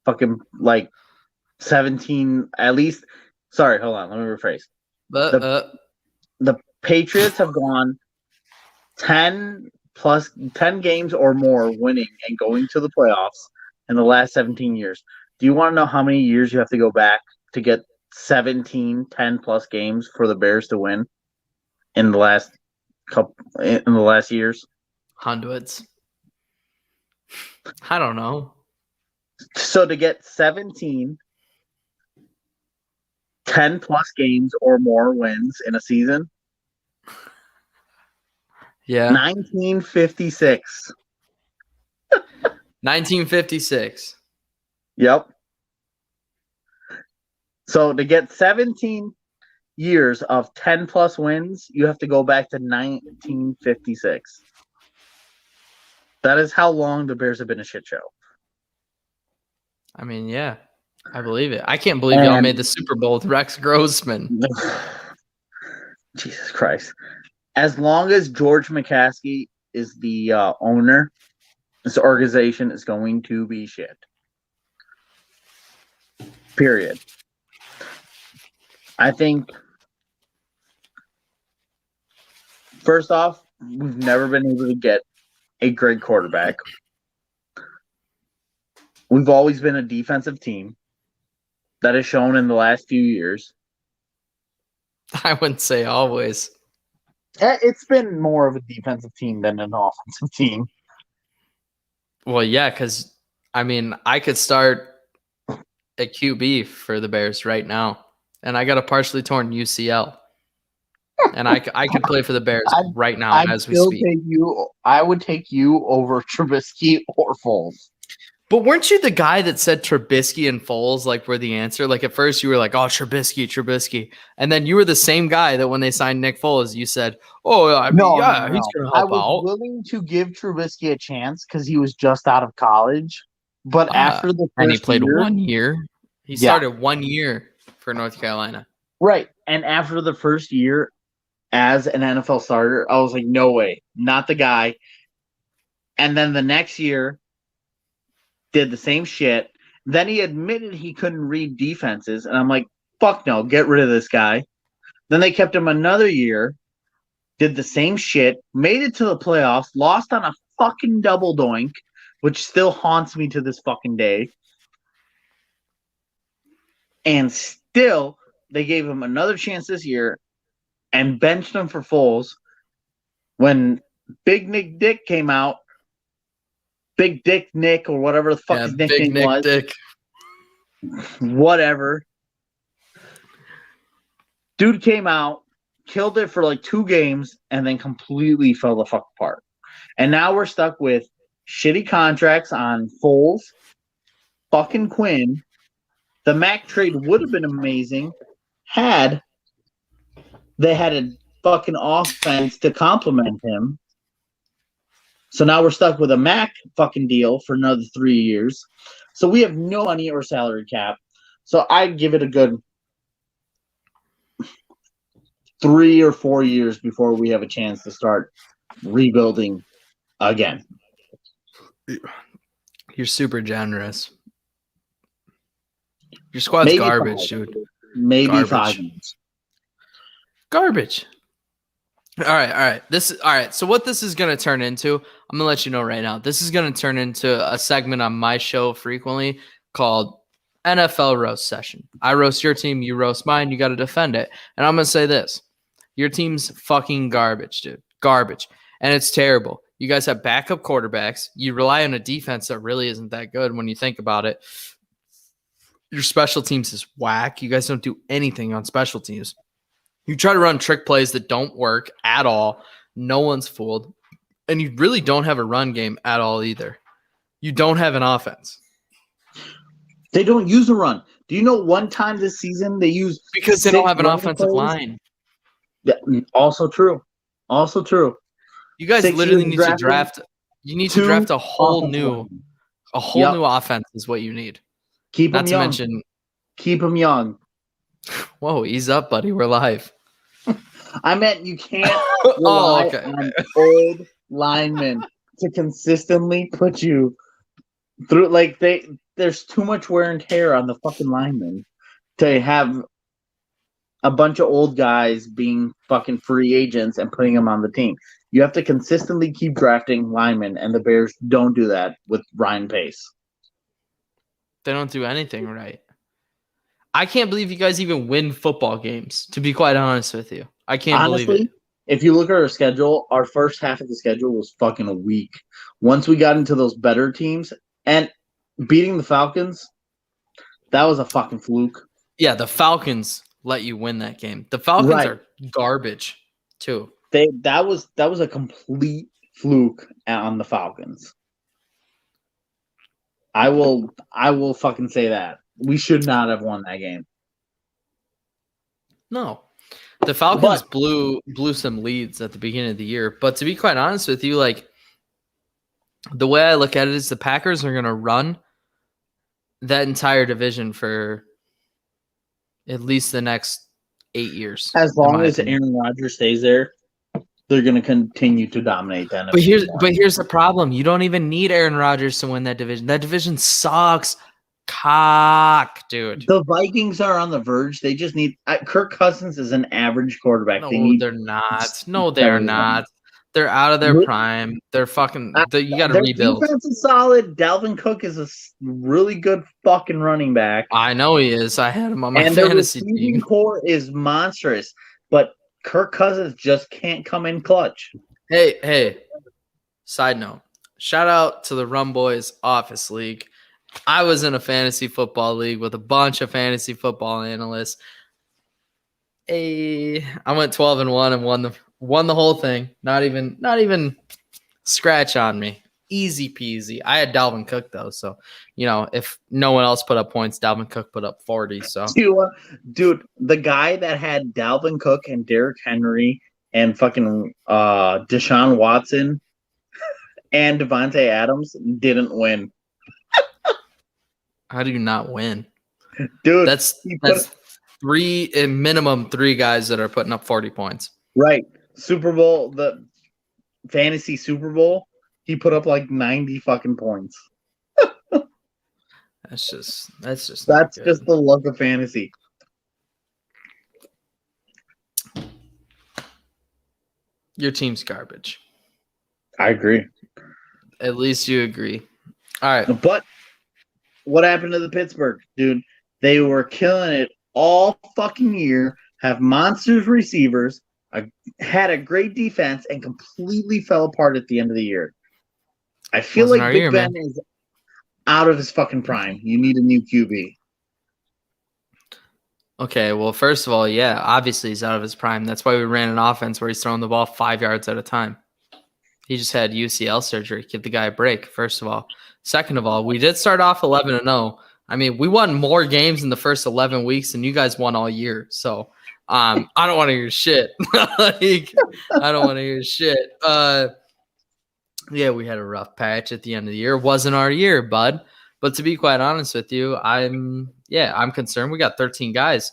fucking 17 at least? Sorry, hold on, let me rephrase. The Patriots have gone 10 games or more winning and going to the playoffs in the last 17 years. Do you want to know how many years you have to go back to get 10 plus games for the Bears to win in the last years? Hundreds. I don't know. So to get 10 plus games or more wins in a season. Yeah. 1956. 1956. Yep. So to get 17 years of 10 plus wins, you have to go back to 1956. That is how long the Bears have been a shit show. Yeah, I believe it. I can't believe y'all made the Super Bowl with Rex Grossman. Jesus Christ. As long as George McCaskey is the owner, this organization is going to be shit. Period. I think, first off, we've never been able to get a great quarterback. We've always been a defensive team. That is shown in the last few years. I wouldn't say always. It's been more of a defensive team than an offensive team. Well, yeah, because, I could start at QB for the Bears right now, and I got a partially torn UCL. And I could play for the Bears right now as we speak. I would take you over Trubisky or Foles. But weren't you the guy that said Trubisky and Foles were the answer? At first you were like, oh, Trubisky. And then you were the same guy that when they signed Nick Foles, you said, oh, he's going to help out. I was willing to give Trubisky a chance because he was just out of college. But after the first and he played year, 1 year. He started 1 year for North Carolina. Right. And after the first year as an NFL starter, I was like, no way, not the guy. And then the next year, did the same shit. Then he admitted he couldn't read defenses. And I'm like, fuck no, get rid of this guy. Then they kept him another year, did the same shit, made it to the playoffs, lost on a fucking double doink, which still haunts me to this fucking day. And still, they gave him another chance this year and benched him for Foles. When Big Nick Dick came out, Big Dick Nick or whatever the fuck his nickname was. Dick. Whatever. Dude came out, killed it for 2 games, and then completely fell the fuck apart. And now we're stuck with shitty contracts on Foles, fucking Quinn. The Mac trade would have been amazing had they had a fucking offense to complement him. So now we're stuck with a Mac fucking deal for another 3 years. So we have no money or salary cap. So I'd give it a good 3 or 4 years before we have a chance to start rebuilding again. You're super generous. Your squad's garbage, dude. Maybe 5 years. Garbage. All right. So what this is going to turn into, I'm going to let you know right now. This is going to turn into a segment on my show frequently called NFL Roast Session. I roast your team, you roast mine, you got to defend it. And I'm going to say this. Your team's fucking garbage, dude. Garbage. And it's terrible. You guys have backup quarterbacks. You rely on a defense that really isn't that good when you think about it. Your special teams is whack. You guys don't do anything on special teams. You try to run trick plays that don't work at all. No one's fooled. And you really don't have a run game at all either. You don't have an offense. They don't use a run. Do you know one time this season they use because they don't have an offensive line? Yeah, also true. Also true. You guys literally need to draft. You need to draft a whole new offense is what you need. Keep them young. Keep them young. Whoa, ease up, buddy. We're live. I meant you can't rely on old linemen to consistently put you through. Like there's too much wear and tear on the fucking linemen to have a bunch of old guys being fucking free agents and putting them on the team. You have to consistently keep drafting linemen, and the Bears don't do that with Ryan Pace. They don't do anything right. I can't believe you guys even win football games, to be quite honest with you. I can't believe it. If you look at our schedule, our first half of the schedule was fucking weak. Once we got into those better teams and beating the Falcons, that was a fucking fluke. Yeah, the Falcons let you win that game. The Falcons are garbage, too. That was a complete fluke on the Falcons. I will fucking say that. We should not have won that game. No. The Falcons blew some leads at the beginning of the year. But to be quite honest with you, like the way I look at it is the Packers are going to run that entire division for at least the next 8 years. As long as Aaron Rodgers stays there, they're going to continue to dominate that. But here's the problem. You don't even need Aaron Rodgers to win that division. That division sucks. Cock, dude. The Vikings are on the verge. They just need Kirk Cousins is an average quarterback. No, they're not. No, they're not. They're out of their prime. They're fucking. You got to rebuild. Defense is solid. Dalvin Cook is a really good fucking running back. I know he is. I had him on my fantasy team. The receiving core is monstrous, but Kirk Cousins just can't come in clutch. Hey. Side note. Shout out to the Rum Boys Office League. I was in a fantasy football league with a bunch of fantasy football analysts. I went 12-1 and won the whole thing. Not even scratch on me. Easy peasy. I had Dalvin Cook though, so if no one else put up points, Dalvin Cook put up 40. So dude, the guy that had Dalvin Cook and Derrick Henry and fucking Deshaun Watson and Devontae Adams didn't win. How do you not win? Dude, that's minimum three guys that are putting up 40 points. Right. Super Bowl, the fantasy Super Bowl, he put up like 90 fucking points. That's just the luck of fantasy. Your team's garbage. I agree. At least you agree. All right. But what happened to the Pittsburgh, dude? They were killing it all fucking year, have monsters receivers, had a great defense, and completely fell apart at the end of the year. I feel like Big Ben is out of his fucking prime. You need a new QB. Okay, well, first of all, yeah, obviously he's out of his prime. That's why we ran an offense where he's throwing the ball 5 yards at a time. He just had UCL surgery. Give the guy a break, first of all. Second of all, we did start off 11-0. I mean, we won more games in the first 11 weeks than you guys won all year. So I don't want to hear shit. I don't want to hear shit. Yeah, we had a rough patch at the end of the year. It wasn't our year, bud. But to be quite honest with you, I'm concerned. We got 13 guys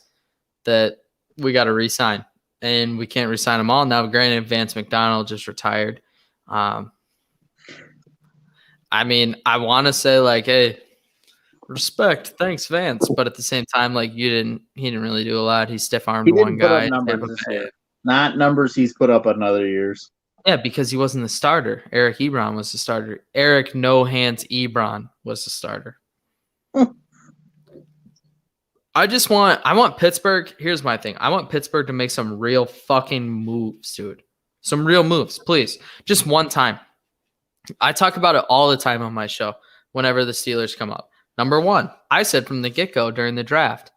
that we got to re-sign, and we can't re-sign them all. Now, granted, Vance McDonald just retired. I mean, I want to say like, hey, respect, thanks, Vance, but at the same time, like he didn't really do a lot. He stiff-armed one guy. Not numbers he's put up on other years. Yeah, because he wasn't the starter. Eric Ebron was the starter. Eric No Hands Ebron was the starter. I want Pittsburgh. Here's my thing. I want Pittsburgh to make some real fucking moves, dude. Some real moves, please. Just one time. I talk about it all the time on my show whenever the Steelers come up. Number one, I said from the get-go during the draft,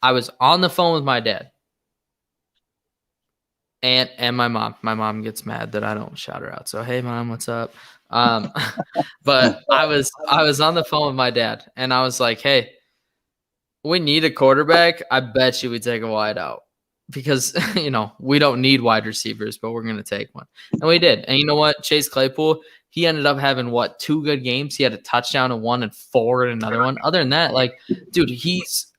I was on the phone with my dad and my mom. My mom gets mad that I don't shout her out. So, hey, Mom, what's up? But I was on the phone with my dad, and I was like, hey, we need a quarterback. I bet you we take a wide out because, we don't need wide receivers, but we're going to take one. And we did. And you know what? Chase Claypool, he ended up having, 2 good games? He had a touchdown in one and 4 in another one. Other than that, dude, he's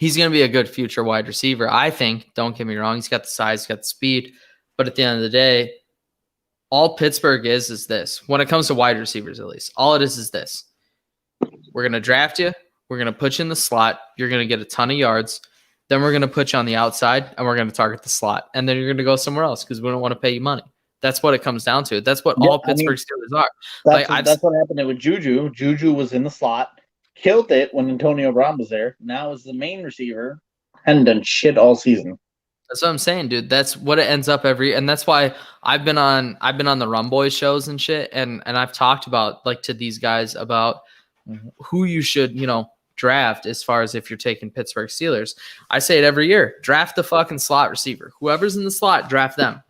going to be a good future wide receiver, I think. Don't get me wrong. He's got the size, he's got the speed. But at the end of the day, all Pittsburgh is this. When it comes to wide receivers, at least, all it is this. We're going to draft you. We're going to put you in the slot. You're going to get a ton of yards. Then we're going to put you on the outside, and we're going to target the slot. And then you're going to go somewhere else because we don't want to pay you money. That's what it comes down to. That's what all Pittsburgh Steelers are. That's what happened with Juju. Juju was in the slot, killed it when Antonio Brown was there. Now is the main receiver. Hadn't done shit all season. That's what I'm saying, dude. That's what it ends up and that's why I've been on the Rum Boys shows and shit, and I've talked about to these guys about who you should, draft as far as if you're taking Pittsburgh Steelers. I say it every year. Draft the fucking slot receiver. Whoever's in the slot, draft them.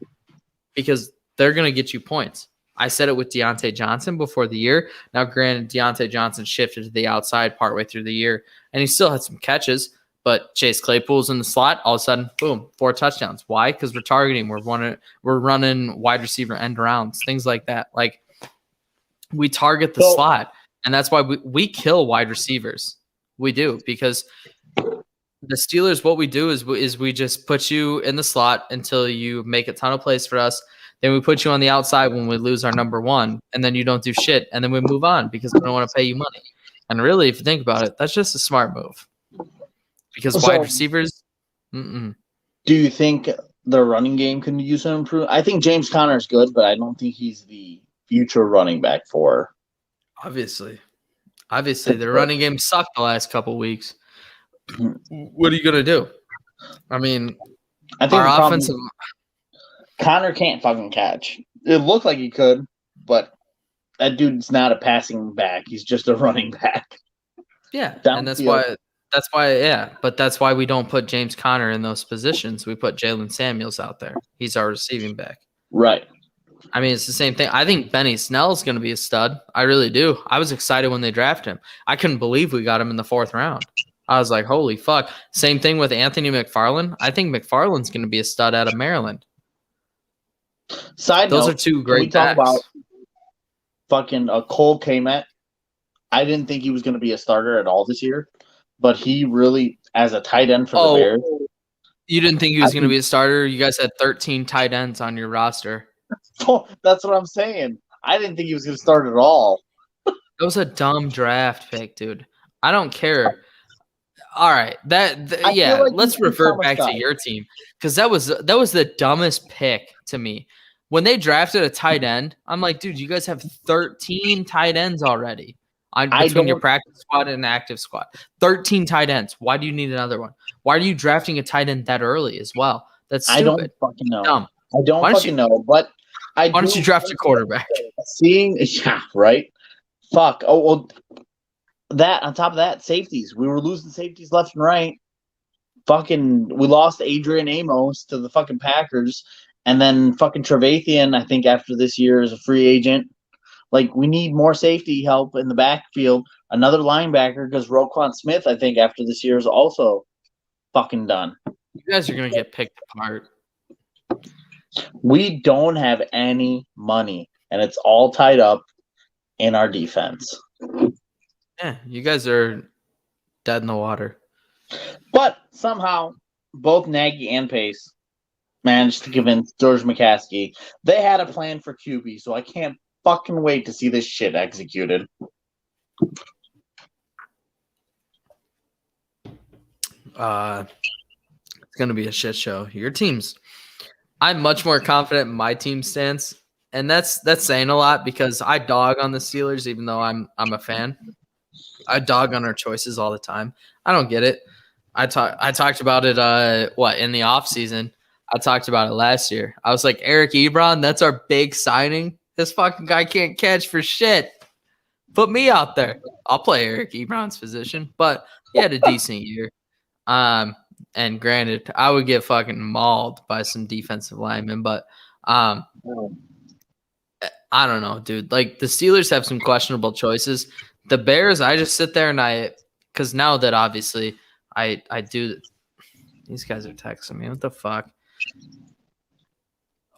Because they're going to get you points. I said it with Deontay Johnson before the year. Now, granted, Deontay Johnson shifted to the outside partway through the year, and he still had some catches, but Chase Claypool's in the slot. All of a sudden, boom, 4 touchdowns. Why? Because we're targeting. We're running wide receiver end rounds, things like that. We target the slot, and that's why we kill wide receivers. We do, because the Steelers, what we do is we just put you in the slot until you make a ton of plays for us. Then we put you on the outside when we lose our number one, and then you don't do shit, and then we move on because we don't want to pay you money. And really, if you think about it, that's just a smart move. Because wide receivers, do you think the running game can use some improvement? I think James Conner is good, but I don't think he's the future running back for. Obviously, the running game sucked the last couple weeks. What are you gonna do? I mean, I think our offensive Connor can't fucking catch. It looked like he could, but that dude's not a passing back. He's just a running back. Yeah, and that's why, but that's why we don't put James Conner in those positions. We put Jalen Samuels out there. He's our receiving back. Right. I mean, it's the same thing. I think Benny Snell is going to be a stud. I really do. I was excited when they drafted him. I couldn't believe we got him in the 4th round. I was like, holy fuck. Same thing with Anthony McFarland. I think McFarland's going to be a stud out of Maryland. Those are 2 great backs. Talk about fucking Cole Kmet. I didn't think he was going to be a starter at all this year, but he really, as a tight end for the Bears. You didn't think he was going to be a starter? You guys had 13 tight ends on your roster. That's what I'm saying. I didn't think he was going to start at all. That was a dumb draft pick, dude. I don't care. All right, let's revert back to your team, because that was the dumbest pick to me. When they drafted a tight end, I'm like, dude, you guys have 13 tight ends already between your practice squad and active squad. 13 tight ends. Why do you need another one? Why are you drafting a tight end that early as well? That's stupid. I don't fucking know. Dumb. I don't fucking know, but why don't you draft a quarterback? Right. Fuck. Oh, well, that on top of that, safeties. We were losing safeties left and right. We lost Adrian Amos to the fucking Packers, and then fucking Trevathan, I think, after this year is a free agent. We need more safety help in the backfield. Another linebacker, because Roquan Smith, I think, after this year is also fucking done. You guys are gonna get picked apart. We don't have any money, and it's all tied up in our defense. Yeah, you guys are dead in the water. But somehow, both Nagy and Pace managed to convince George McCaskey they had a plan for QB, so I can't fucking wait to see this shit executed. It's going to be a shit show. Your team's... I'm much more confident in my team stance, and that's saying a lot because I dog on the Steelers, even though I'm a fan. I dog on our choices all the time. I don't get it. I talked about it in the offseason. I talked about it last year. I was like, Eric Ebron, that's our big signing. This fucking guy can't catch for shit. Put me out there. I'll play Eric Ebron's position, but he had a decent year. And granted, I would get fucking mauled by some defensive linemen, but I don't know, dude. Like the Steelers have some questionable choices. The Bears, I just sit there and because now that obviously I do. These guys are texting me. What the fuck?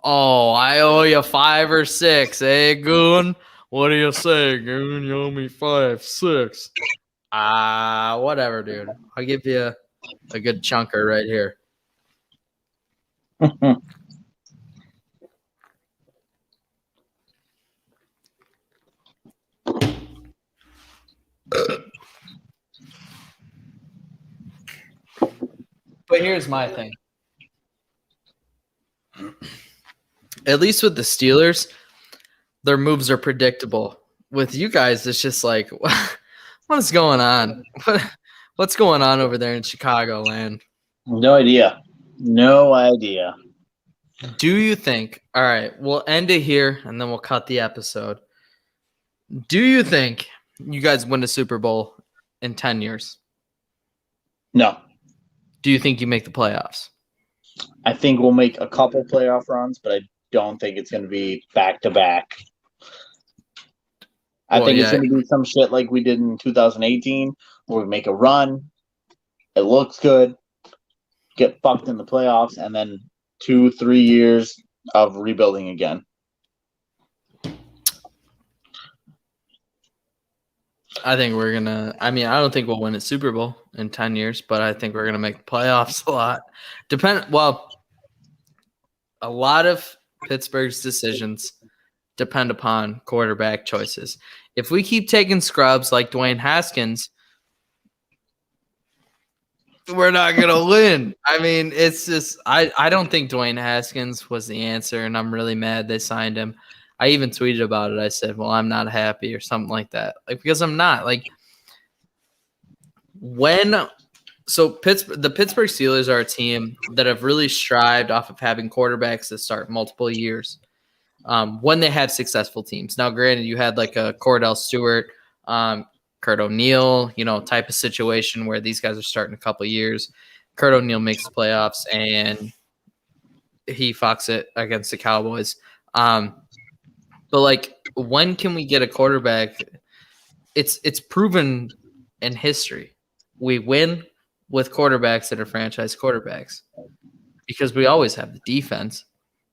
Oh, I owe you 5 or 6, eh, Goon? What do you say, Goon? You owe me 5, 6. Whatever, dude. I'll give you a good chunker right here. But here's my thing. At least with the Steelers, their moves are predictable. With you guys, it's just like, what is going on? What's going on over there in Chicago land? No idea. No idea. Do you think, all right, we'll end it here and then we'll cut the episode. Do you think you guys win a Super Bowl in 10 years? No. Do you think you make the playoffs? I think we'll make a couple playoff runs, but I don't think it's going to be back-to-back. I think it's going to be some shit like we did in 2018, where we make a run, it looks good, get fucked in the playoffs, and then 2-3 years of rebuilding again. I think we're going to – I mean, I don't think we'll win a Super Bowl in 10 years, but I think we're going to make the playoffs a lot. A lot of Pittsburgh's decisions depend upon quarterback choices. If we keep taking scrubs like Dwayne Haskins, we're not going to win. I mean, it's just I don't think Dwayne Haskins was the answer, and I'm really mad they signed him. I even tweeted about it. I said, well, I'm not happy or something like that. Like, because I'm not. Like, the Pittsburgh Steelers are a team that have really strived off of having quarterbacks that start multiple years when they have successful teams. Now, granted, you had like a Cordell Stewart, Kurt O'Neill, type of situation where these guys are starting a couple of years. Kurt O'Neill makes the playoffs and he fucks it against the Cowboys. But like, when can we get a quarterback? It's proven in history. We win with quarterbacks that are franchise quarterbacks because we always have the defense.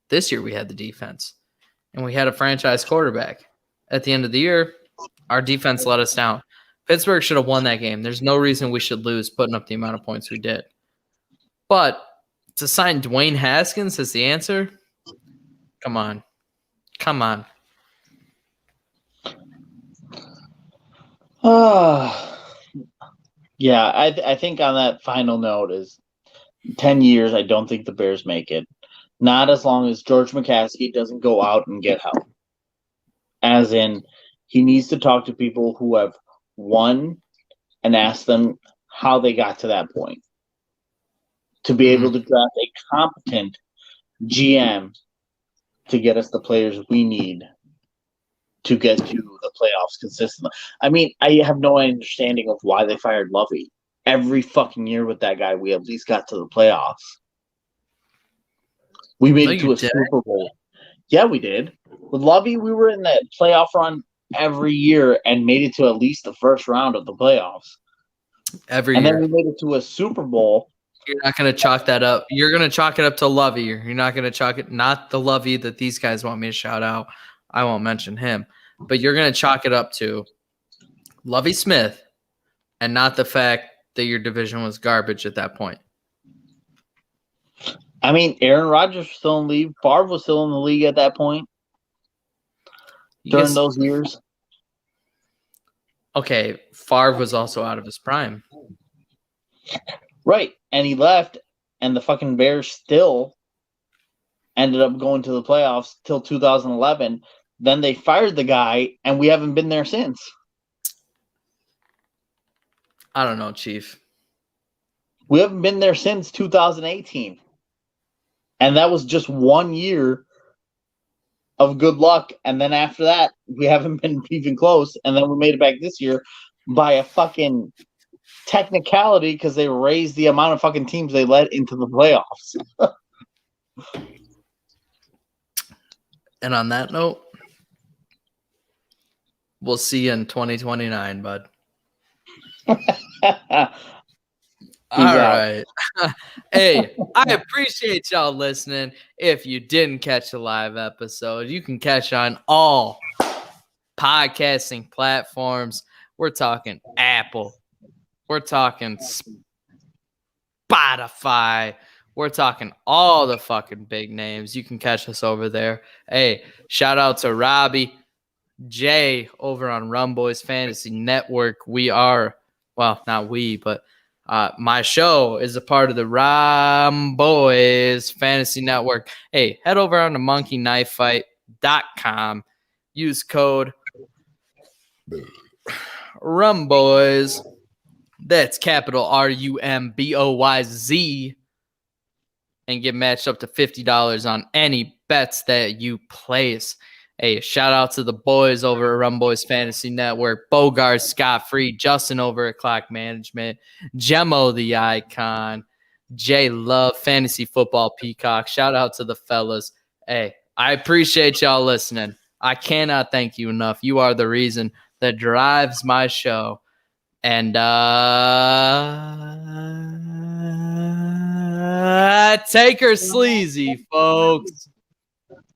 This year we had the defense and we had a franchise quarterback. At the end of the year, our defense let us down. Pittsburgh should have won that game. There's no reason we should lose putting up the amount of points we did. But to sign Dwayne Haskins as the answer, come on. Yeah, I think on that final note is 10 years, I don't think the Bears make it. Not as long as George McCaskey doesn't go out and get help. As in, he needs to talk to people who have won and ask them how they got to that point. To be able to draft a competent GM to get us the players we need to get to the playoffs consistently. I mean, I have no understanding of why they fired Lovey. Every fucking year with that guy, we at least got to the playoffs. We made it to a Super Bowl. Yeah, we did. With Lovey, we were in that playoff run every year and made it to at least the first round of the playoffs. Every year. And then we made it to a Super Bowl. You're not going to chalk that up. You're going to chalk it up to Lovey. You're not going to chalk it, not the Lovey that these guys want me to shout out. I won't mention him. But you're going to chalk it up to Lovey Smith and not the fact that your division was garbage at that point. I mean, Aaron Rodgers was still in the league. Favre was still in the league at that point during those years. Okay, Favre was also out of his prime. Right, and he left, and the fucking Bears still ended up going to the playoffs till 2011. Then they fired the guy, and we haven't been there since. I don't know, Chief. We haven't been there since 2018. And that was just 1 year of good luck, and then after that, we haven't been even close, and then we made it back this year by a fucking technicality because they raised the amount of fucking teams they let into the playoffs. And on that note, we'll see you in 2029, bud. All right. Hey, I appreciate y'all listening. If you didn't catch the live episode, you can catch on all podcasting platforms. We're talking Apple. We're talking Spotify. We're talking all the fucking big names. You can catch us over there. Hey, shout out to Robbie, Jay over on Rum Boys Fantasy Network. We are, well, not we, but my show is a part of the Rum Boys Fantasy Network. Hey, head over on to monkeyknifefight.com. Use code RUMBOYZ. That's capital RUMBOYZ. And get matched up to $50 on any bets that you place. Hey, shout out to the boys over at Rum Boys Fantasy Network, Bogart, Scott Free, Justin over at Clock Management, Gemmo the Icon, Jay Love, Fantasy Football Peacock. Shout out to the fellas. Hey, I appreciate y'all listening. I cannot thank you enough. You are the reason that drives my show. And take her sleazy, folks.